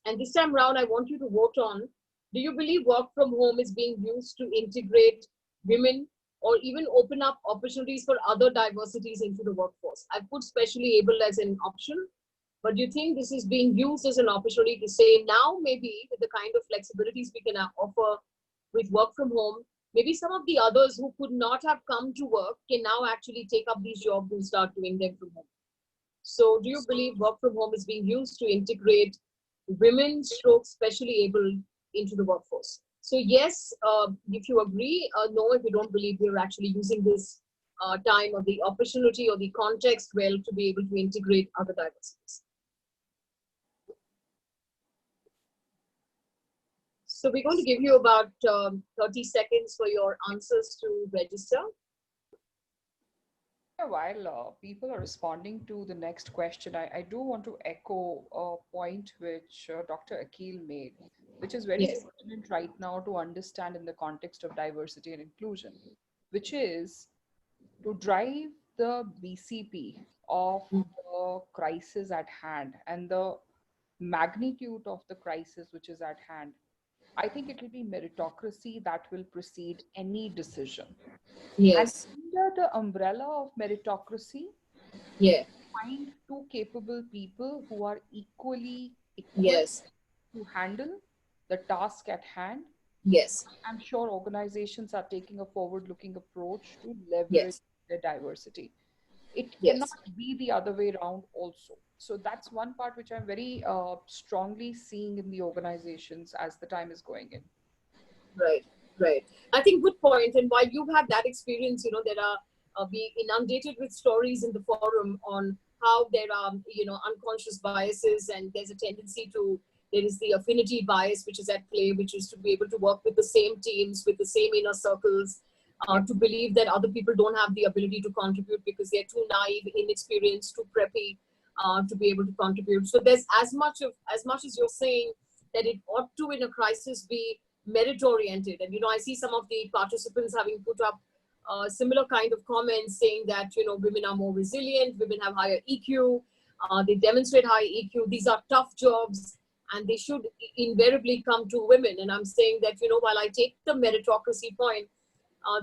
And this time around, I want you to vote on, do you believe work from home is being used to integrate women or even open up opportunities for other diversities into the workforce? I've put specially able as an option, but do you think this is being used as an opportunity to say now maybe with the kind of flexibilities we can offer with work from home, maybe some of the others who could not have come to work can now actually take up these jobs and start doing them from home? So do you believe work from home is being used to integrate women stroke specially able into the workforce? So yes, if you agree, no, if you don't believe we're actually using this time or the opportunity or the context well to be able to integrate other diversities. So we're going to give you about 30 seconds for your answers to register. While people are responding to the next question, I do want to echo a point which Dr. Akil made, which is very Yes. pertinent right now to understand in the context of diversity and inclusion, which is to drive the BCP of the crisis at hand and the magnitude of the crisis which is at hand. I think it will be meritocracy that will precede any decision. And Yes. under the umbrella of meritocracy, Yeah. find two capable people who are equally equipped Yes. to handle the task at hand. Yes. I'm sure organizations are taking a forward looking approach to leverage Yes. their diversity. It cannot Yes. be the other way around, also. So that's one part which I'm very strongly seeing in the organizations as the time is going in. Right, right. I think good point. And while you've had that experience, there are being inundated with stories in the forum on how there are, unconscious biases, and there's a tendency to There is the affinity bias, which is at play, which is to be able to work with the same teams, with the same inner circles, to believe that other people don't have the ability to contribute because they're too naive, inexperienced, too preppy to be able to contribute. So there's as much as you're saying that it ought to, in a crisis, be merit oriented. And I see some of the participants having put up similar kind of comments saying that women are more resilient, women have higher EQ, they demonstrate high EQ. These are tough jobs, and they should invariably come to women. And I'm saying that while I take the meritocracy point,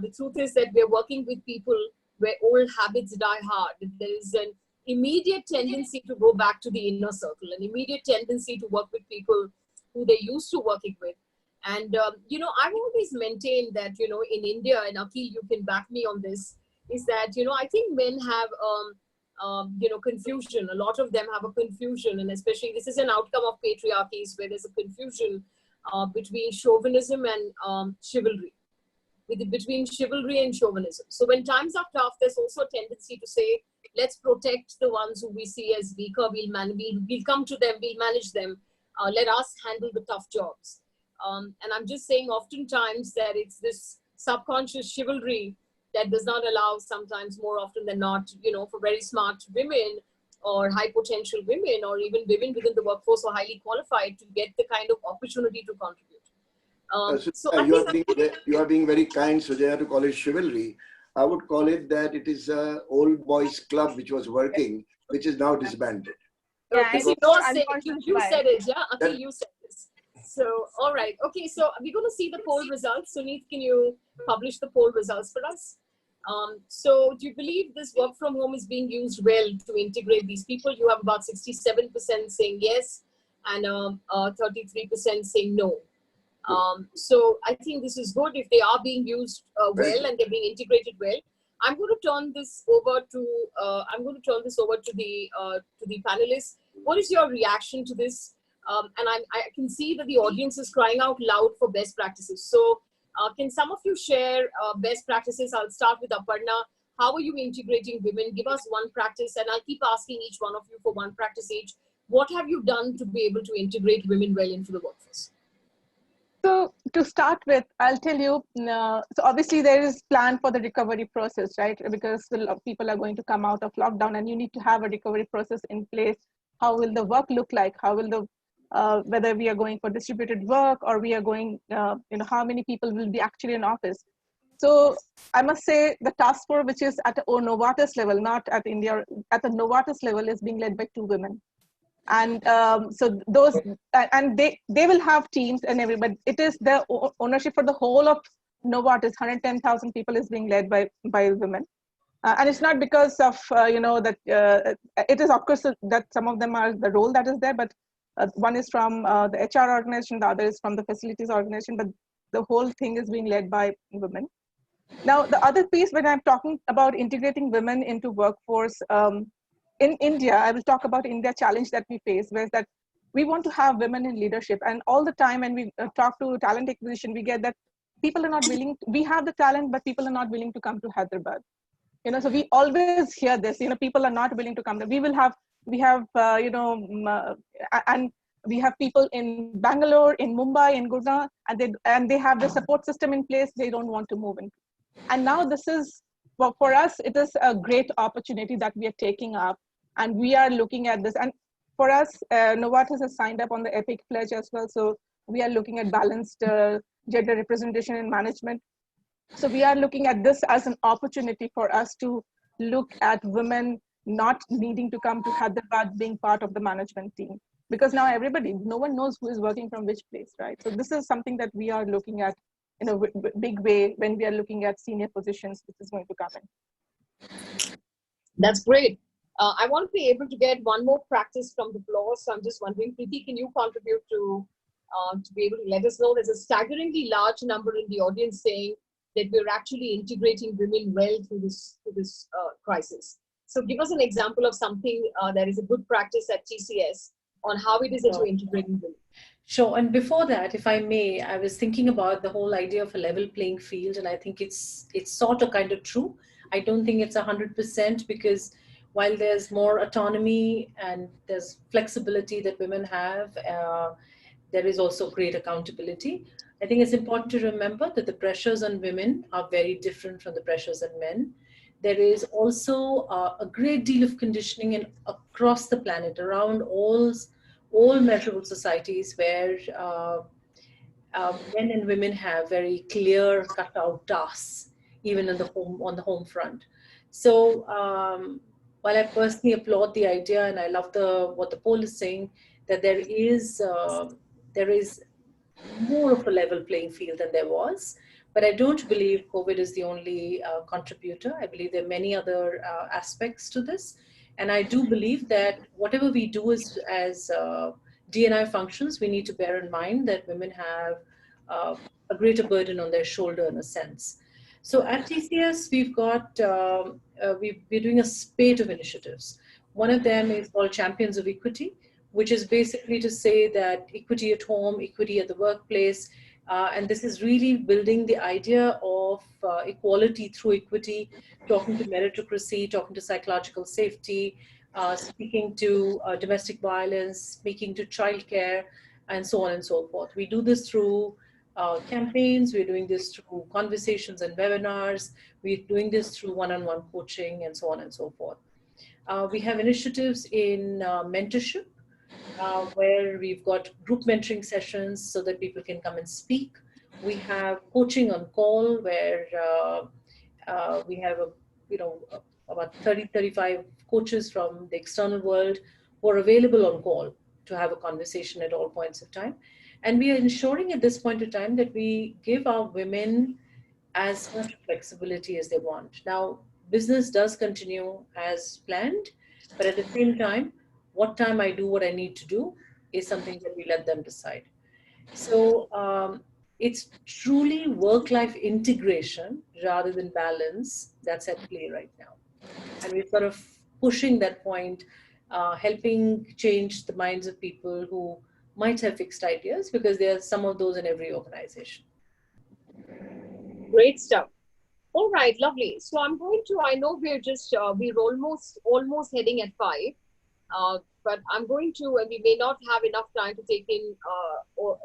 the truth is that we're working with people where old habits die hard. There is an immediate tendency to go back to the inner circle, an immediate tendency to work with people who they used to working with. And, I've always maintained that, in India, and Akhil, you can back me on this, is that, I think men have, confusion. A lot of them have a confusion, and especially this is an outcome of patriarchies where there's a confusion between chauvinism and chivalry. Between chivalry and chauvinism. So when times are tough, there's also a tendency to say, let's protect the ones who we see as weaker. We'll come to them, we'll manage them. Let us handle the tough jobs. And I'm just saying oftentimes that it's this subconscious chivalry that does not allow, sometimes more often than not, for very smart women or high potential women or even women within the workforce or highly qualified to get the kind of opportunity to contribute. You are being very kind, Sujaya, to call it chivalry. I would call it that it is an old boys club which was working, which is now disbanded. Yeah, you said it, yeah? Akhil, you said this. So, all right. Okay, so we're going to see the poll results. Suneet, can you publish the poll results for us? So do you believe this work from home is being used well to integrate these people? You have about 67% saying yes and 33% saying no. So I think this is good if they are being used well and they're being integrated well. I'm going to turn this over to the panelists. What is your reaction to this? And I can see that the audience is crying out loud for best practices. So can some of you share best practices? I'll start with Aparna. How are you integrating women? Give us one practice, and I'll keep asking each one of you for one practice each. What have you done to be able to integrate women well into the workforce? So to start with, I'll tell you, so obviously there is plan for the recovery process, right? Because people are going to come out of lockdown and you need to have a recovery process in place. How will the work look like? How will the, whether we are going for distributed work or we are going, how many people will be actually in office? So I must say the task force, which is at a Novartis level, not at India, at the Novartis level is being led by 2 women. And so those, and they will have teams and everybody. It is the ownership for the whole of Novartis. 110,000 people is being led by women, and it's not because of that. It is of course that some of them are the role that is there, but one is from the HR organization, the other is from the facilities organization. But the whole thing is being led by women. Now the other piece, when I'm talking about integrating women into workforce. In India, I will talk about India challenge that we face, where that we want to have women in leadership. And all the time when we talk to talent acquisition, we get that people are not willing, we have the talent, but people are not willing to come to Hyderabad. So we always hear this, people are not willing to come there. We have people in Bangalore, in Mumbai, in Gurgaon, and they have the support system in place. They don't want to move in. And now this is, well, for us, it is a great opportunity that we are taking up, and we are looking at this. And for us, Novartis has signed up on the EPIC pledge as well. So we are looking at balanced gender representation in management. So we are looking at this as an opportunity for us to look at women not needing to come to Hyderabad being part of the management team. Because now no one knows who is working from which place, right? So this is something that we are looking at in a big way when we are looking at senior positions, which is going to come in. That's great. I want to be able to get one more practice from the floor. So I'm just wondering, Preeti, can you contribute to be able to let us know? There's a staggeringly large number in the audience saying that we're actually integrating women well through this crisis. So give us an example of something that is a good practice at TCS on how it is that you're integrating women. Sure. And before that, if I may, I was thinking about the whole idea of a level playing field, and I think it's sort of kind of true. I don't think it's 100% because while there's more autonomy and there's flexibility that women have, there is also great accountability. I think it's important to remember that the pressures on women are very different from the pressures on men. There is also a great deal of conditioning across the planet, around all measurable societies, where men and women have very clear cut out tasks, even on the home front. So while I personally applaud the idea, and I love the what the poll is saying, that there is more of a level playing field than there was. But I don't believe COVID is the only contributor. I believe there are many other aspects to this. And I do believe that whatever we do as DNI functions, we need to bear in mind that women have uh, a greater burden on their shoulder in a sense. So at TCS, we're doing a spate of initiatives. One of them is called Champions of Equity, which is basically to say that equity at home, equity at the workplace, and this is really building the idea of equality through equity, talking to meritocracy, talking to psychological safety, speaking to domestic violence, speaking to childcare, and so on and so forth. We do this through campaigns, we're doing this through conversations and webinars, we're doing this through one-on-one coaching, and so on and so forth. We have initiatives in mentorship, where we've got group mentoring sessions so that people can come and speak. We have coaching on call, where we have about 35 coaches from the external world who are available on call to have a conversation at all points of time. And we are ensuring at this point of time that we give our women as much flexibility as they want. Now, business does continue as planned, but at the same time, what time I do what I need to do is something that we let them decide. So it's truly work-life integration rather than balance that's at play right now. And we're sort of pushing that point, helping change the minds of people who might have fixed ideas, because there are some of those in every organization. Great stuff. All right, lovely. So I'm going to, I know we're almost heading at 5, but I'm going to, and we may not have enough time to take in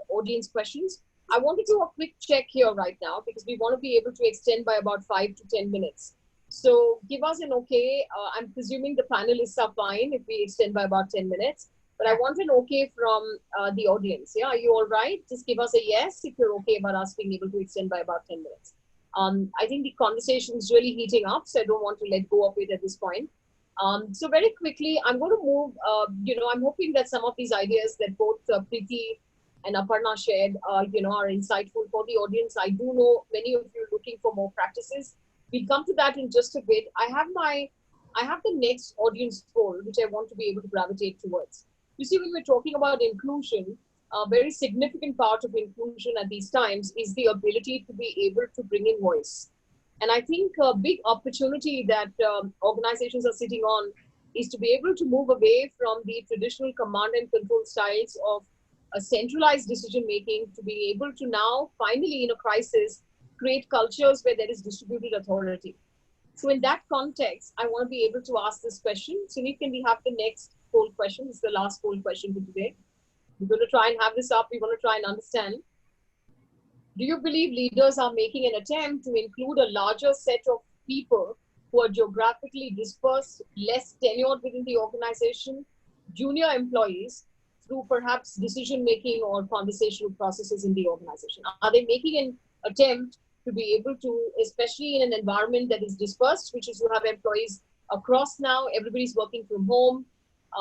audience questions. I want to do a quick check here right now, because we want to be able to extend by about 5 to 10 minutes. So give us an okay. I'm presuming the panelists are fine if we extend by about 10 minutes, but I want an okay from the audience. Yeah, are you all right? Just give us a yes if you're okay about us being able to extend by about 10 minutes. I think the conversation is really heating up, so I don't want to let go of it at this point. So very quickly, I'm going to move, I'm hoping that some of these ideas that both Preeti and Aparna shared, are insightful for the audience. I do know many of you are looking for more practices. We'll come to that in just a bit. I have the next audience poll, which I want to be able to gravitate towards. You see, when we're talking about inclusion, a very significant part of inclusion at these times is the ability to be able to bring in voice. And I think a big opportunity that organizations are sitting on is to be able to move away from the traditional command and control styles of a centralized decision making, to be able to now finally in a crisis create cultures where there is distributed authority. So in that context, I want to be able to ask this question. Sunit, can we have the next poll question? This is the last poll question for today. We're going to try and have this up. We want to try and understand. Do you believe leaders are making an attempt to include a larger set of people who are geographically dispersed, less tenured within the organization, junior employees, through perhaps decision-making or conversational processes in the organization? Are they making an attempt to be able to, especially in an environment that is dispersed, which is you have employees across now, everybody's working from home?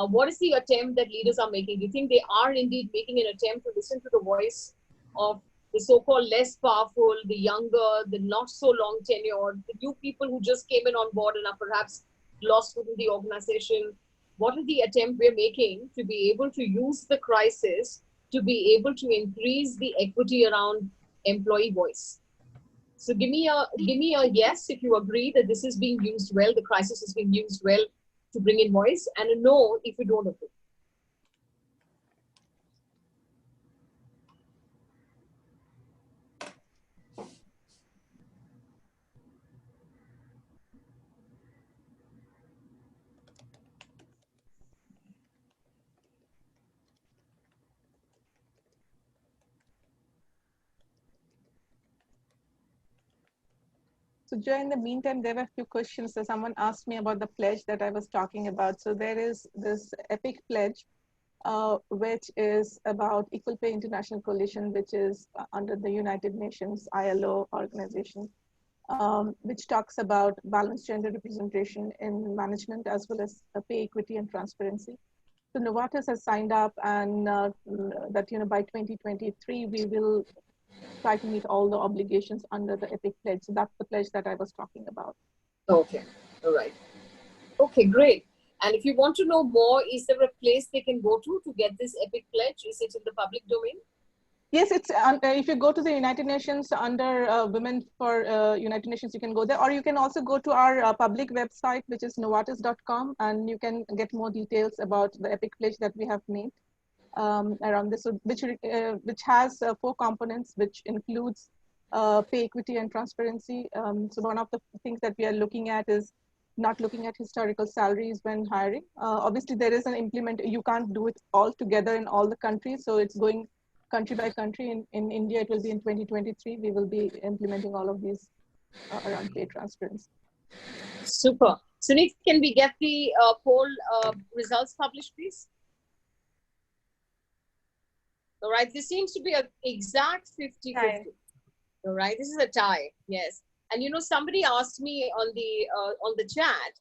What is the attempt that leaders are making? Do you think they are indeed making an attempt to listen to the voice of the so-called less powerful, the younger, the not so long tenured, the new people who just came in on board and are perhaps lost within the organization? What is the attempt we're making to be able to use the crisis to be able to increase the equity around employee voice? So give me a yes if you agree that this is being used well, the crisis is being used well to bring in voice, and a no if you don't agree. So, Joy, in the meantime, there were a few questions. So someone asked me about the pledge that I was talking about. So there is this EPIC pledge, which is about Equal Pay International Coalition, which is under the United Nations ILO organization, which talks about balanced gender representation in management as well as pay equity and transparency. So Novartis has signed up, and that by 2023 we will try to meet all the obligations under the EPIC pledge. So that's the pledge that I was talking about. Okay, all right. Okay, great. And if you want to know more, is there a place they can go to get this EPIC pledge? Is it in the public domain? Yes, it's if you go to the United Nations under Women for United Nations, you can go there, or you can also go to our public website, which is novartis.com, and you can get more details about the EPIC pledge that we have made around this, which has 4 components, which includes pay equity and transparency. So one of the things that we are looking at is not looking at historical salaries when hiring. Obviously, there is an you can't do it all together in all the countries, so it's going country by country. In India, it will be in 2023. We will be implementing all of these around pay transparency. Super. Sunit, can we get the poll results published, please? All right, this seems to be an exact 50-50. All right, this is a tie, yes. And somebody asked me on the chat,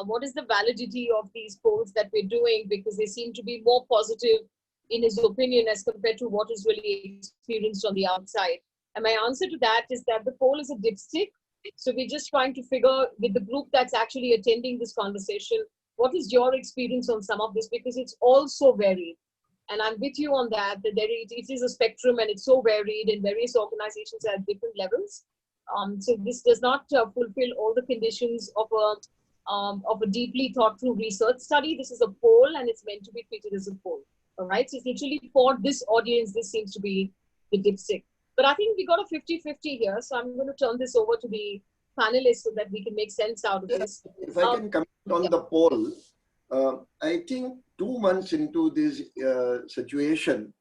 what is the validity of these polls that we're doing, because they seem to be more positive in his opinion as compared to what is really experienced on the outside. And my answer to that is that the poll is a dipstick. So we're just trying to figure with the group that's actually attending this conversation, what is your experience on some of this, because it's all so varied. And I'm with you on that it is a spectrum, and it's so varied, and various organizations at different levels. So this does not fulfill all the conditions of a deeply thought through research study. This is a poll, and it's meant to be treated as a poll. All right. So it's literally for this audience, this seems to be the dipstick. But I think we got a 50-50 here. So I'm going to turn this over to the panelists so that we can make sense out of this. If I can comment on the poll, I think 2 months into this situation,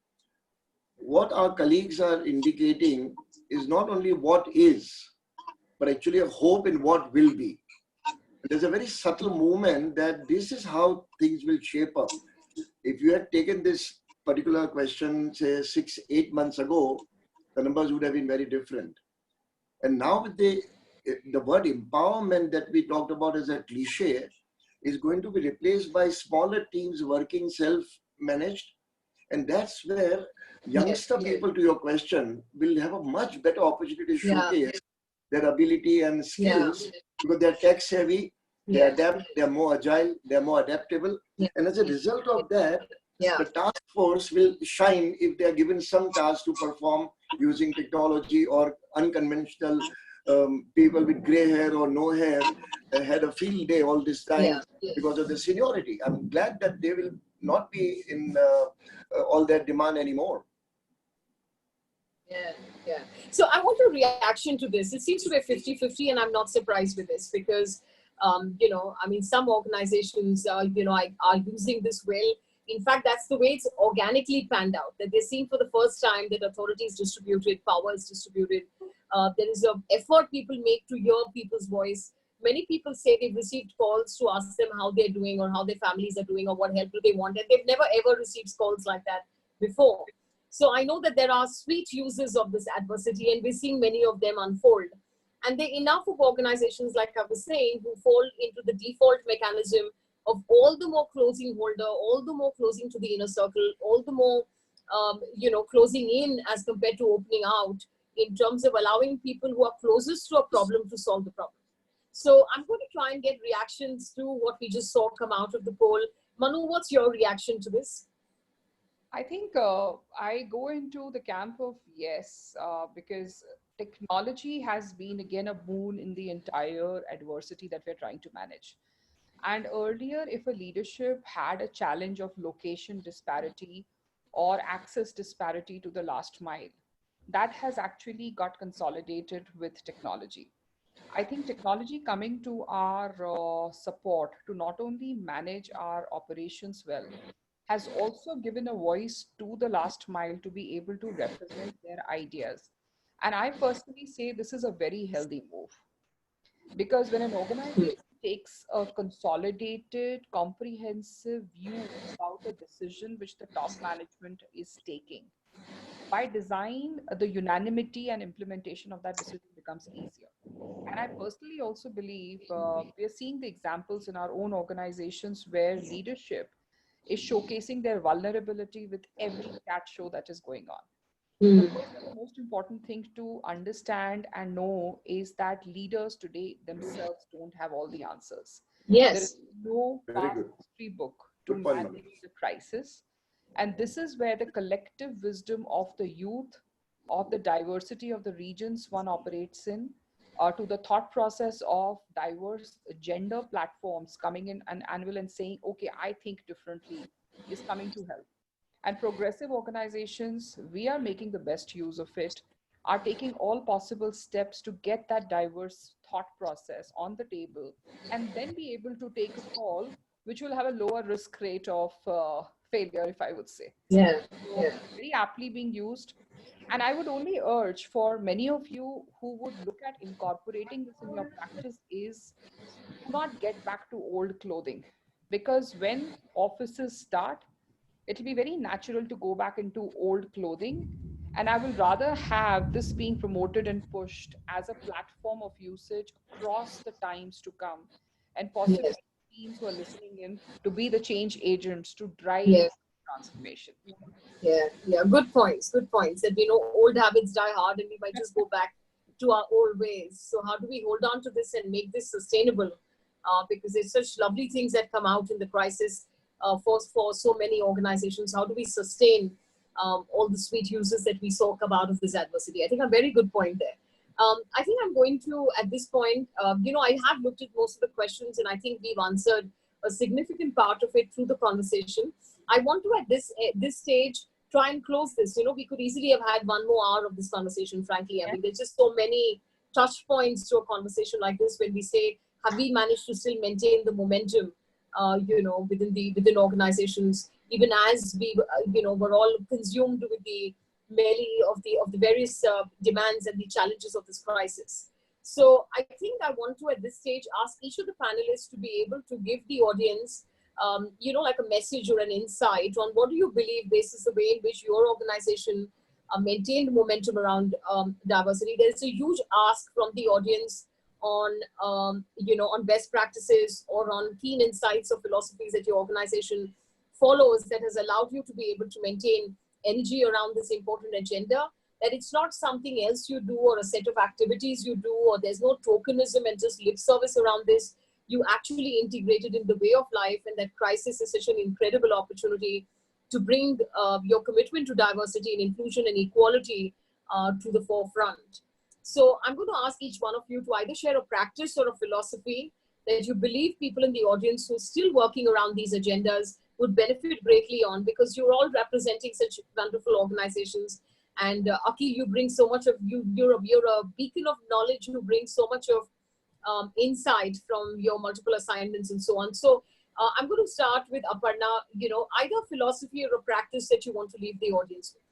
what our colleagues are indicating is not only what is, but actually a hope in what will be. There's a very subtle movement that this is how things will shape up. If you had taken this particular question, say 6-8 months ago, the numbers would have been very different. And now with the word empowerment that we talked about as a cliche is going to be replaced by smaller teams working self-managed. And that's where youngster people, to your question, will have a much better opportunity to showcase their ability and skills because they're tech savvy, they adapt, they're more agile, they're more adaptable. And as a result of that, the task force will shine if they are given some task to perform using technology or unconventional people with gray hair or no hair had a field day all this time because of the seniority. I'm glad that they will not be in all that demand anymore. Yeah. So I want a reaction to this. It seems to be a 50-50, and I'm not surprised with this because, some organizations, are using this well. In fact, that's the way it's organically panned out, that they're seeing for the first time that authority is distributed, power is distributed. There is an effort people make to hear people's voice. Many people say they've received calls to ask them how they're doing or how their families are doing or what help do they want. And they've never ever received calls like that before. So I know that there are sweet users of this adversity, and we're seeing many of them unfold. And there are enough of organizations, like I was saying, who fall into the default mechanism of all the more closing holder, all the more closing to the inner circle, all the more, closing in as compared to opening out in terms of allowing people who are closest to a problem to solve the problem. So I'm going to try and get reactions to what we just saw come out of the poll. Manu, what's your reaction to this? I think I go into the camp of yes, because technology has been again a boon in the entire adversity that we're trying to manage. And earlier, if a leadership had a challenge of location disparity or access disparity to the last mile, that has actually got consolidated with technology. I think technology coming to our support to not only manage our operations well, has also given a voice to the last mile to be able to represent their ideas. And I personally say this is a very healthy move. Because when an organization takes a consolidated, comprehensive view about a decision which the top management is taking, by design, the unanimity and implementation of that decision becomes easier. And I personally also believe we are seeing the examples in our own organizations where leadership is showcasing their vulnerability with every cat show that is going on. Of Hmm. course, the most important thing to understand and know is that leaders today themselves don't have all the answers. There is Yes. no Very past good. history book to Good point, Manu. manage the crisis. And this is where the collective wisdom of the youth, of the diversity of the regions one operates in, to the thought process of diverse gender platforms coming in an annual and saying, okay, I think differently, is coming to help. And progressive organizations, we are making the best use of it, are taking all possible steps to get that diverse thought process on the table and then be able to take a call which will have a lower risk rate of failure, if I would say. Yeah. So, Yeah. very aptly being used. And I would only urge for many of you who would look at incorporating this in your practice is do not get back to old clothing. Because when offices start, it'll be very natural to go back into old clothing. And I will rather have this being promoted and pushed as a platform of usage across the times to come, and possibly Yes. teams who are listening in to be the change agents to drive Yes. transformation. Yeah, yeah, good points, good points. That we know old habits die hard and we might just go back to our old ways. So, how do we hold on to this and make this sustainable? Because there's such lovely things that come out in the crisis for so many organizations. How do we sustain all the sweet uses that we saw come out of this adversity? I think a very good point there. I think I'm going to, at this point, I have looked at most of the questions and I think we've answered a significant part of it through the conversation. I want to, at this stage, try and close this. We could easily have had 1 more hour of this conversation, frankly. I mean, there's just so many touch points to a conversation like this when we say, have we managed to still maintain the momentum, within organizations, even as we, were all consumed with the melee of the various demands and the challenges of this crisis. So I think I want to, at this stage, ask each of the panelists to be able to give the audience like a message or an insight on what do you believe this is the way in which your organization maintained momentum around diversity. There's a huge ask from the audience on best practices or on keen insights or philosophies that your organization follows that has allowed you to be able to maintain energy around this important agenda, that it's not something else you do or a set of activities you do, or there's no tokenism and just lip service around this. You actually integrate it in the way of life, and that crisis is such an incredible opportunity to bring your commitment to diversity and inclusion and equality to the forefront. So I'm going to ask each one of you to either share a practice or a philosophy that you believe people in the audience who are still working around these agendas would benefit greatly on, because you're all representing such wonderful organizations. And Aki, you bring so much of you're a beacon of knowledge who brings so much of insight from your multiple assignments and so on. So I'm going to start with Aparna, either philosophy or a practice that you want to leave the audience with.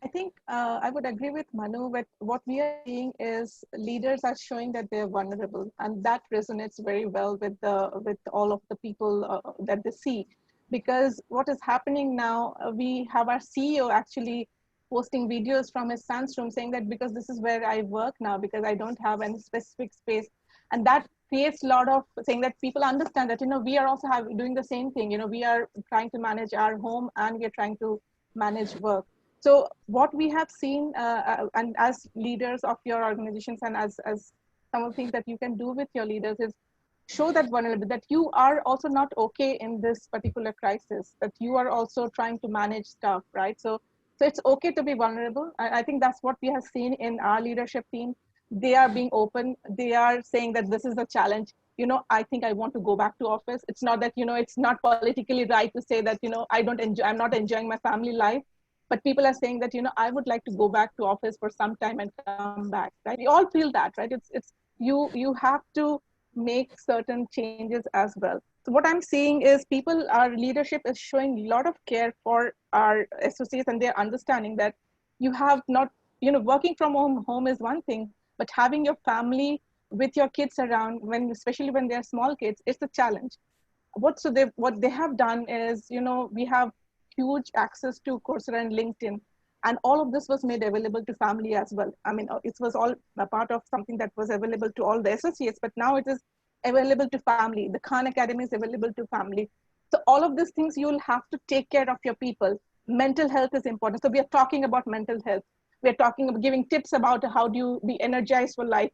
I think I would agree with Manu, but what we are seeing is leaders are showing that they're vulnerable, and that resonates very well with all of the people that they see. Because what is happening now, we have our CEO actually posting videos from his son's room saying that because this is where I work now, because I don't have any specific space, and that creates a lot of saying that people understand that we are also doing the same thing. We are trying to manage our home and we are trying to manage work. So what we have seen, and as leaders of your organizations, and as some of the things that you can do with your leaders is show that vulnerability, that you are also not okay in this particular crisis, that you are also trying to manage stuff, right? So it's okay to be vulnerable. I think that's what we have seen in our leadership team. They are being open. They are saying that this is a challenge. I think I want to go back to office. It's not that, it's not politically right to say that, I'm not enjoying my family life, but people are saying that I would like to go back to office for some time and come back, right? We all feel that, right? It's you have to make certain changes as well. So what I'm seeing is our leadership is showing a lot of care for our associates, and they're understanding that you have not, working from home is one thing, but having your family with your kids around, when especially when they're small kids, it's a challenge. What they have done is, we have huge access to Coursera and LinkedIn, and all of this was made available to family as well. I mean, it was all a part of something that was available to all the associates, but now it is available to family. The Khan Academy is available to family. So all of these things, you'll have to take care of your people. Mental health is important. So we are talking about mental health. We're talking about giving tips about how do you be energized for life.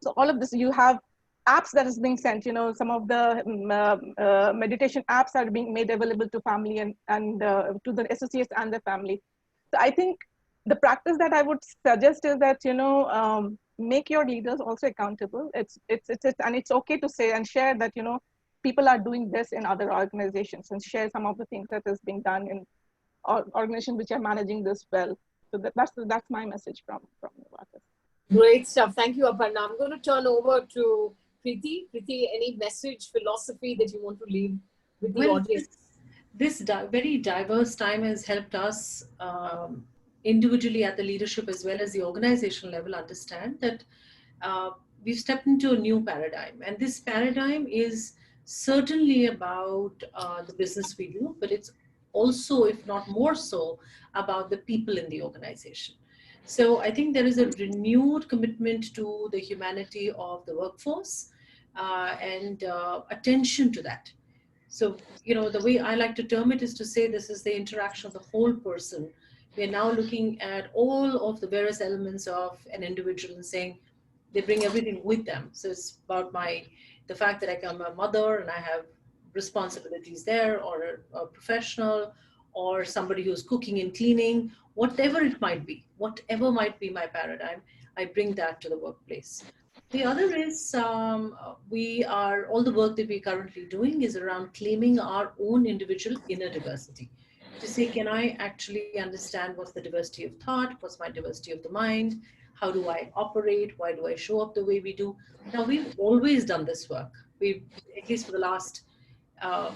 So all of this, you have apps that is being sent, some of the meditation apps are being made available to family and to the associates and the family. So I think the practice that I would suggest is that, make your leaders also accountable. And it's okay to say and share that, people are doing this in other organizations, and share some of the things that is being done in organizations which are managing this well. So that's my message from Novartis. Great stuff. Thank you, Aparna. I'm going to turn over to Preeti. Preeti, any message, philosophy that you want to leave with the Well, audience? this very diverse time has helped us individually at the leadership as well as the organizational level understand that we've stepped into a new paradigm. And this paradigm is certainly about the business we do, but it's also, if not more so, about the people in the organization. So I think there is a renewed commitment to the humanity of the workforce and attention to that. So, the way I like to term it is to say this is the interaction of the whole person. We're now looking at all of the various elements of an individual and saying they bring everything with them. So it's about the fact that I'm a mother and I have responsibilities there, or a professional, or somebody who's cooking and cleaning, whatever it might be, whatever might be my paradigm, I bring that to the workplace. The other is all the work that we're currently doing is around claiming our own individual inner diversity. To say, can I actually understand what's the diversity of thought? What's my diversity of the mind? How do I operate? Why do I show up the way we do? Now, we've always done this work. We've, at least for the last uh,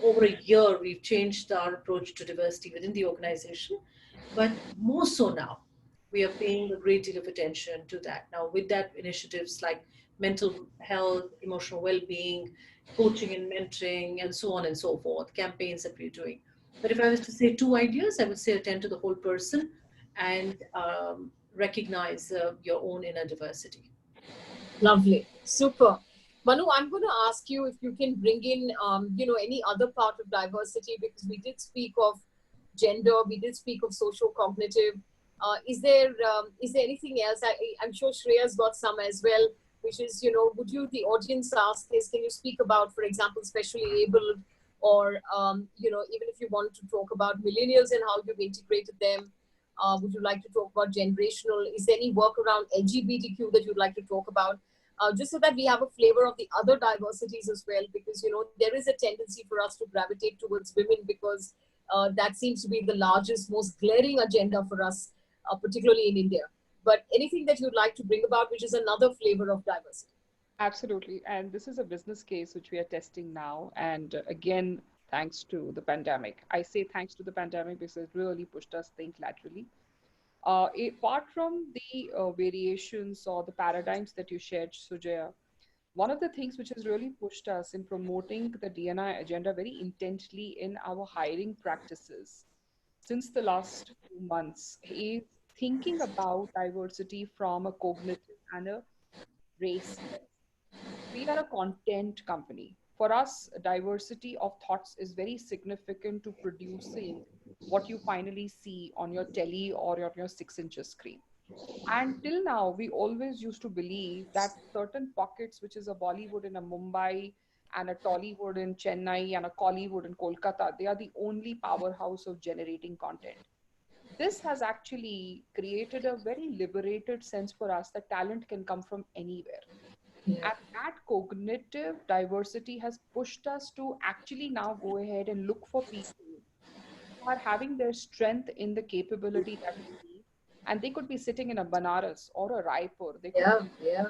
over a year, we've changed our approach to diversity within the organization, but more so now, we are paying a great deal of attention to that. Now, with that, initiatives like mental health, emotional well-being, coaching and mentoring, and so on and so forth, campaigns that we're doing. But if I was to say two ideas, I would say attend to the whole person and recognize your own inner diversity. Lovely. Super. Manu, I'm going to ask you if you can bring in, any other part of diversity, because we did speak of gender, we did speak of social cognitive. Is there anything else? I'm sure Shreya's got some as well, which is, would you, the audience ask is, can you speak about, for example, specially abled, or, even if you want to talk about millennials and how you've integrated them? Would you like to talk about generational? Is there any work around LGBTQ that you'd like to talk about? Just so that we have a flavor of the other diversities as well, because, there is a tendency for us to gravitate towards women, because that seems to be the largest, most glaring agenda for us, particularly in India. But anything that you'd like to bring about, which is another flavor of diversity? Absolutely. And this is a business case which we are testing now. And again, thanks to the pandemic. I say thanks to the pandemic because it really pushed us think laterally. Apart from the variations or the paradigms that you shared, Sujaya, one of the things which has really pushed us in promoting the DNI agenda very intently in our hiring practices since the last few months is thinking about diversity from a cognitive and a race lens. We are a content company. For us, diversity of thoughts is very significant to producing what you finally see on your telly or on your 6 inches screen. And till now, we always used to believe that certain pockets, which is a Bollywood in a Mumbai and a Tollywood in Chennai and a Collywood in Kolkata, they are the only powerhouse of generating content. This has actually created a very liberated sense for us that talent can come from anywhere. Yeah. And that cognitive diversity has pushed us to actually now go ahead and look for people who are having their strength in the capability that we need. And they could be sitting in a Banaras or a Raipur, they could Yeah, be yeah.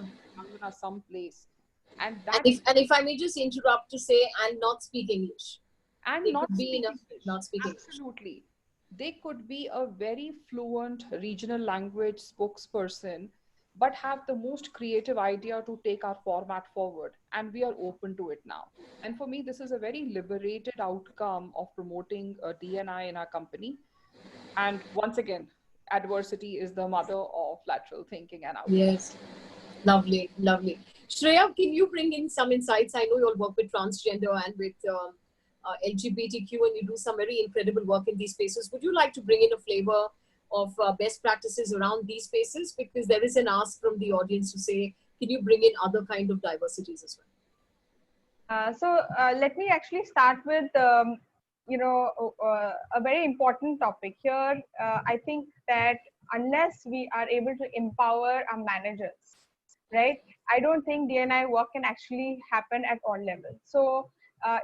in some place. And And that, if I may just interrupt to say, and not speak English. and They not could be speak in a English. not speak English. Absolutely. They could be a very fluent regional language spokesperson, but have the most creative idea to take our format forward. And we are open to it now. And for me, this is a very liberated outcome of promoting DNI in our company. And once again, adversity is the mother of lateral thinking and outcome. Yes. Lovely, lovely. Shreya, can you bring in some insights? I know you all work with transgender and with LGBTQ, and you do some very incredible work in these spaces. Would you like to bring in a flavor of best practices around these spaces? Because there is an ask from the audience to say, can you bring in other kind of diversities as well? Let me actually start with a very important topic here. I think that unless we are able to empower our managers, right, I don't think DNI work can actually happen at all levels. So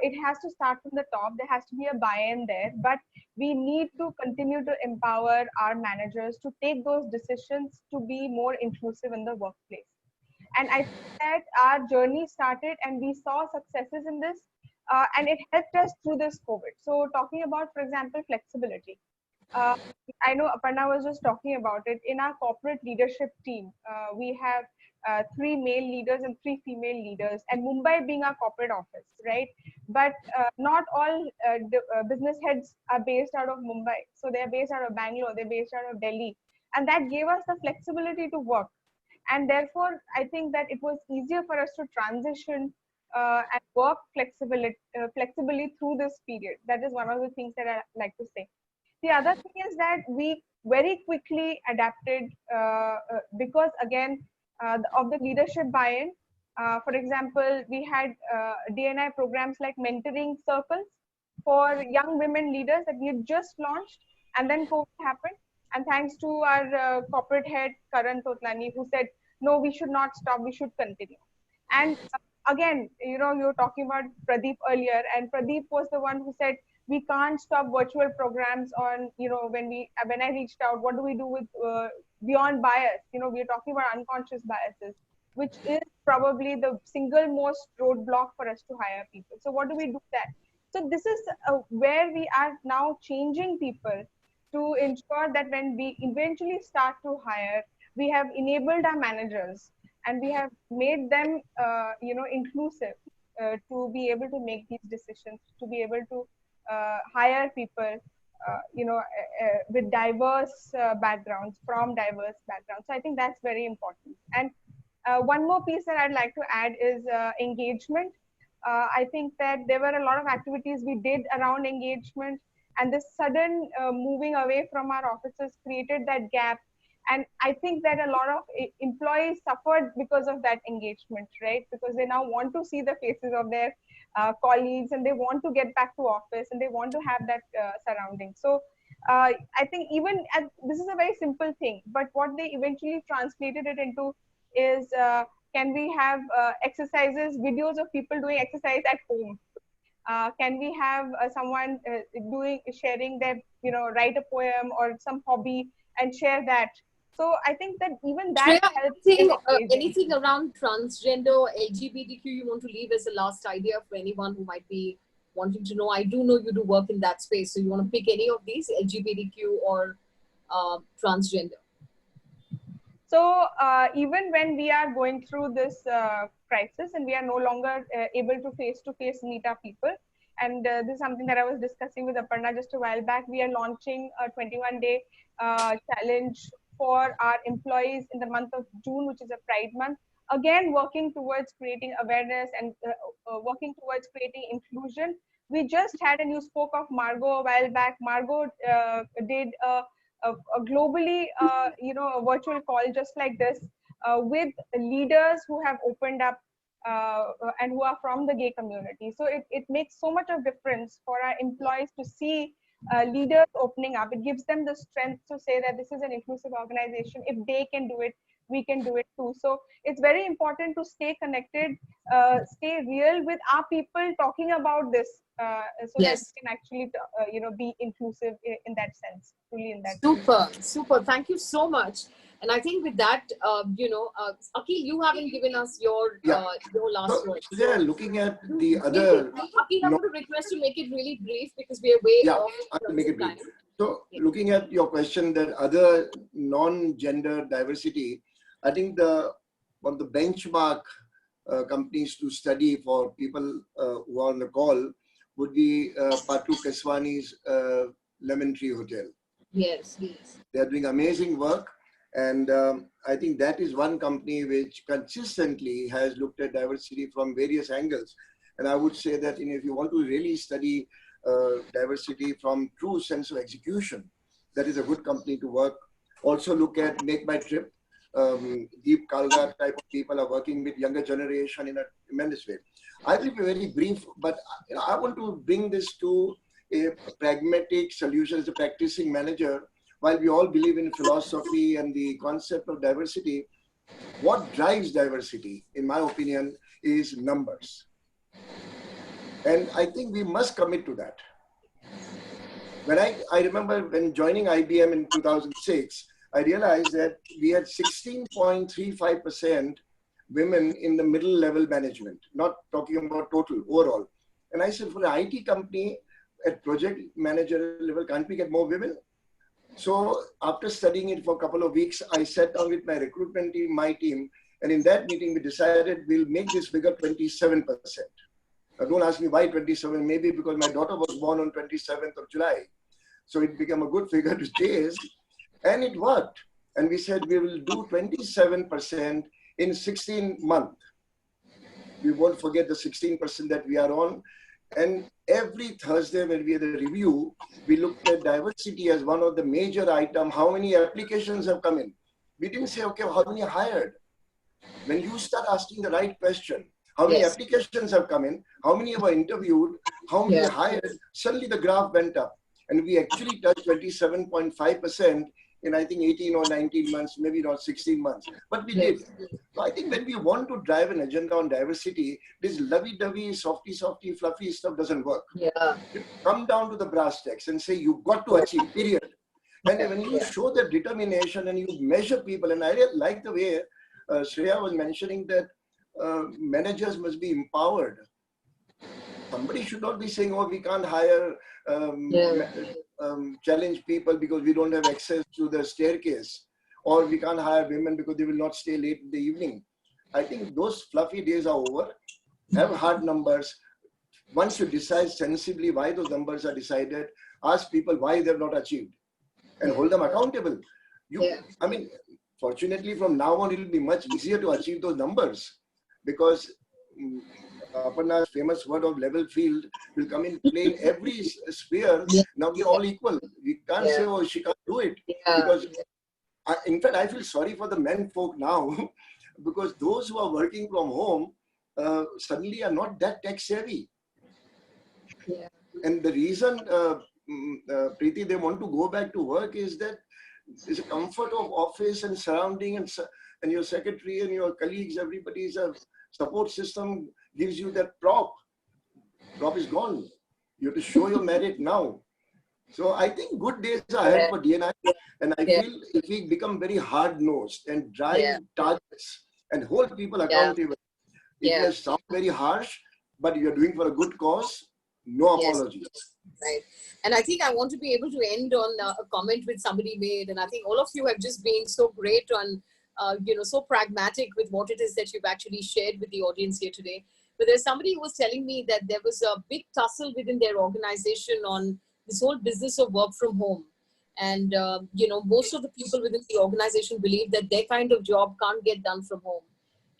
it has to start from the top. There has to be a buy-in there, but we need to continue to empower our managers to take those decisions to be more inclusive in the workplace. And I think that our journey started and we saw successes in this, and it helped us through this COVID. So talking about, for example, flexibility. Uh, I know Aparna was just talking about it. In our corporate leadership team, we have 3 male leaders and 3 female leaders, and Mumbai being our corporate office, right? But not all business heads are based out of Mumbai. So they're based out of Bangalore, they're based out of Delhi. And that gave us the flexibility to work. And therefore, I think that it was easier for us to transition and work flexibly through this period. That is one of the things that I like to say. The other thing is that we very quickly adapted because, again, of the leadership buy-in. For example, we had DNI programs like mentoring circles for young women leaders that we had just launched, and then COVID happened. And thanks to our corporate head, Karan Totlani, who said, no, we should not stop, we should continue. And again, you were talking about Pradeep earlier, and Pradeep was the one who said, we can't stop virtual programs on, when I reached out, what do we do with beyond bias? We are talking about unconscious biases, which is probably the single most roadblock for us to hire people. So what do we do that? So this is where we are now changing people to ensure that when we eventually start to hire, we have enabled our managers and we have made them, inclusive to be able to make these decisions, to be able to hire people, with diverse backgrounds, from diverse backgrounds. So I think that's very important. And one more piece that I'd like to add is engagement. I think that there were a lot of activities we did around engagement, and this sudden moving away from our offices created that gap. And I think that a lot of employees suffered because of that engagement, right? Because they now want to see the faces of their colleagues, and they want to get back to office, and they want to have that surrounding. So I think this is a very simple thing, but what they eventually translated it into is, can we have exercises, videos of people doing exercise at home? Can we have someone sharing their, write a poem or some hobby and share that? So I think that even that Shreya, helps. anything around transgender, LGBTQ you want to leave as a last idea for anyone who might be wanting to know? I do know you do work in that space, so you want to pick any of these, LGBTQ or transgender? So even when we are going through this crisis and we are no longer able to face-to-face meet our people, and this is something that I was discussing with Aparna just a while back, we are launching a 21-day challenge for our employees in the month of June, which is a Pride month. Again, working towards creating awareness and working towards creating inclusion. We just had, and you spoke of Margot a while back. Margot did a globally, a virtual call just like this with leaders who have opened up and who are from the gay community. So it makes so much of difference for our employees to see leaders opening up. It gives them the strength to say that this is an inclusive organization. If they can do it, we can do it too. So it's very important to stay connected, stay real with our people, talking about this, so Yes. that we can actually, be inclusive in that sense, truly in that sense. Super. Thank you so much. And I think with that, Akhil, you haven't given us your last word. Yeah, looking at the other. Akhil, I'm going to request to make it really brief because we are way off. I'll make it brief. So looking at your question, that other non-gender diversity, I think one of the benchmark companies to study for people who are on the call would be Patu Keswani's Lemon Tree Hotel. Yes, yes. They are doing amazing work. And I think that is one company which consistently has looked at diversity from various angles. And I would say that if you want to really study diversity from true sense of execution, that is a good company to work. Also look at Make My Trip. Deep Kalga type of people are working with younger generation in a tremendous way. I will be very brief, but I want to bring this to a pragmatic solution as a practicing manager. While we all believe in philosophy and the concept of diversity, what drives diversity, in my opinion, is numbers. And I think we must commit to that. When I remember when joining IBM in 2006, I realized that we had 16.35% women in the middle level management, not talking about total, overall. And I said, for an IT company at project manager level, can't we get more women? So after studying it for a couple of weeks, I sat down with my recruitment team, my team, and in that meeting, we decided we'll make this figure 27%. Now, don't ask me why 27, maybe because my daughter was born on 27th of July. So it became a good figure to chase, and it worked. And we said we will do 27% in 16 months. We won't forget the 16% that we are on. And every Thursday when we had a review, we looked at diversity as one of the major items. How many applications have come in? We didn't say, okay, how many hired? When you start asking the right question, how many applications have come in? How many were interviewed? How many hired? Suddenly the graph went up. And we actually touched 27.5% in, I think, 18 or 19 months, maybe not 16 months. But we did. So I think when we want to drive an agenda on diversity, this lovey-dovey, softy, fluffy stuff doesn't work. You come down to the brass tacks and say, you've got to achieve, period. And when you show the determination and you measure people, and I really like the way Shreya was mentioning that managers must be empowered. Somebody should not be saying, oh, we can't hire challenge people because we don't have access to the staircase, or we can't hire women because they will not stay late in the evening. I think those fluffy days are over. Have hard numbers. Once you decide sensibly why those numbers are decided, ask people why they have not achieved and hold them accountable. I mean, fortunately, from now on, it will be much easier to achieve those numbers because Aparna's famous word of level field will come in play in every sphere. Now we're all equal. We can't say, oh, she can't do it. Because in fact, I feel sorry for the men folk now because those who are working from home suddenly are not that tech savvy. And the reason, Preeti, they want to go back to work is that there's a comfort of office and surrounding and your secretary and your colleagues, everybody's a support system gives you that prop. Prop is gone. You have to show your merit now. So I think good days are ahead for DNI. And I feel if we become very hard-nosed and drive targets and hold people accountable, it may sound very harsh, but you're doing for a good cause, no apologies. Right. And I think I want to be able to end on a comment which somebody made. And I think all of you have just been so great on, so pragmatic with what it is that you've actually shared with the audience here today. But there's somebody who was telling me that there was a big tussle within their organization on this whole business of work from home. And, most of the people within the organization believe that their kind of job can't get done from home.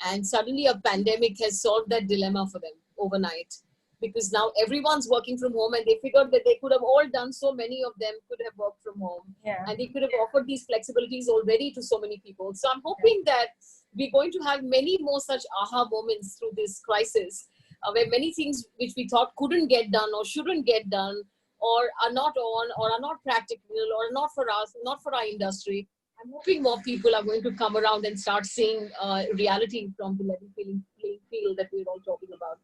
And suddenly a pandemic has solved that dilemma for them overnight. Because now everyone's working from home and they figured that they could have all done, so many of them could have worked from home. And they could have offered these flexibilities already to so many people. So I'm hoping that we're going to have many more such aha moments through this crisis, where many things which we thought couldn't get done or shouldn't get done or are not on or are not practical or not for us, not for our industry. I'm hoping more people are going to come around and start seeing reality from the level playing field that we're all talking about.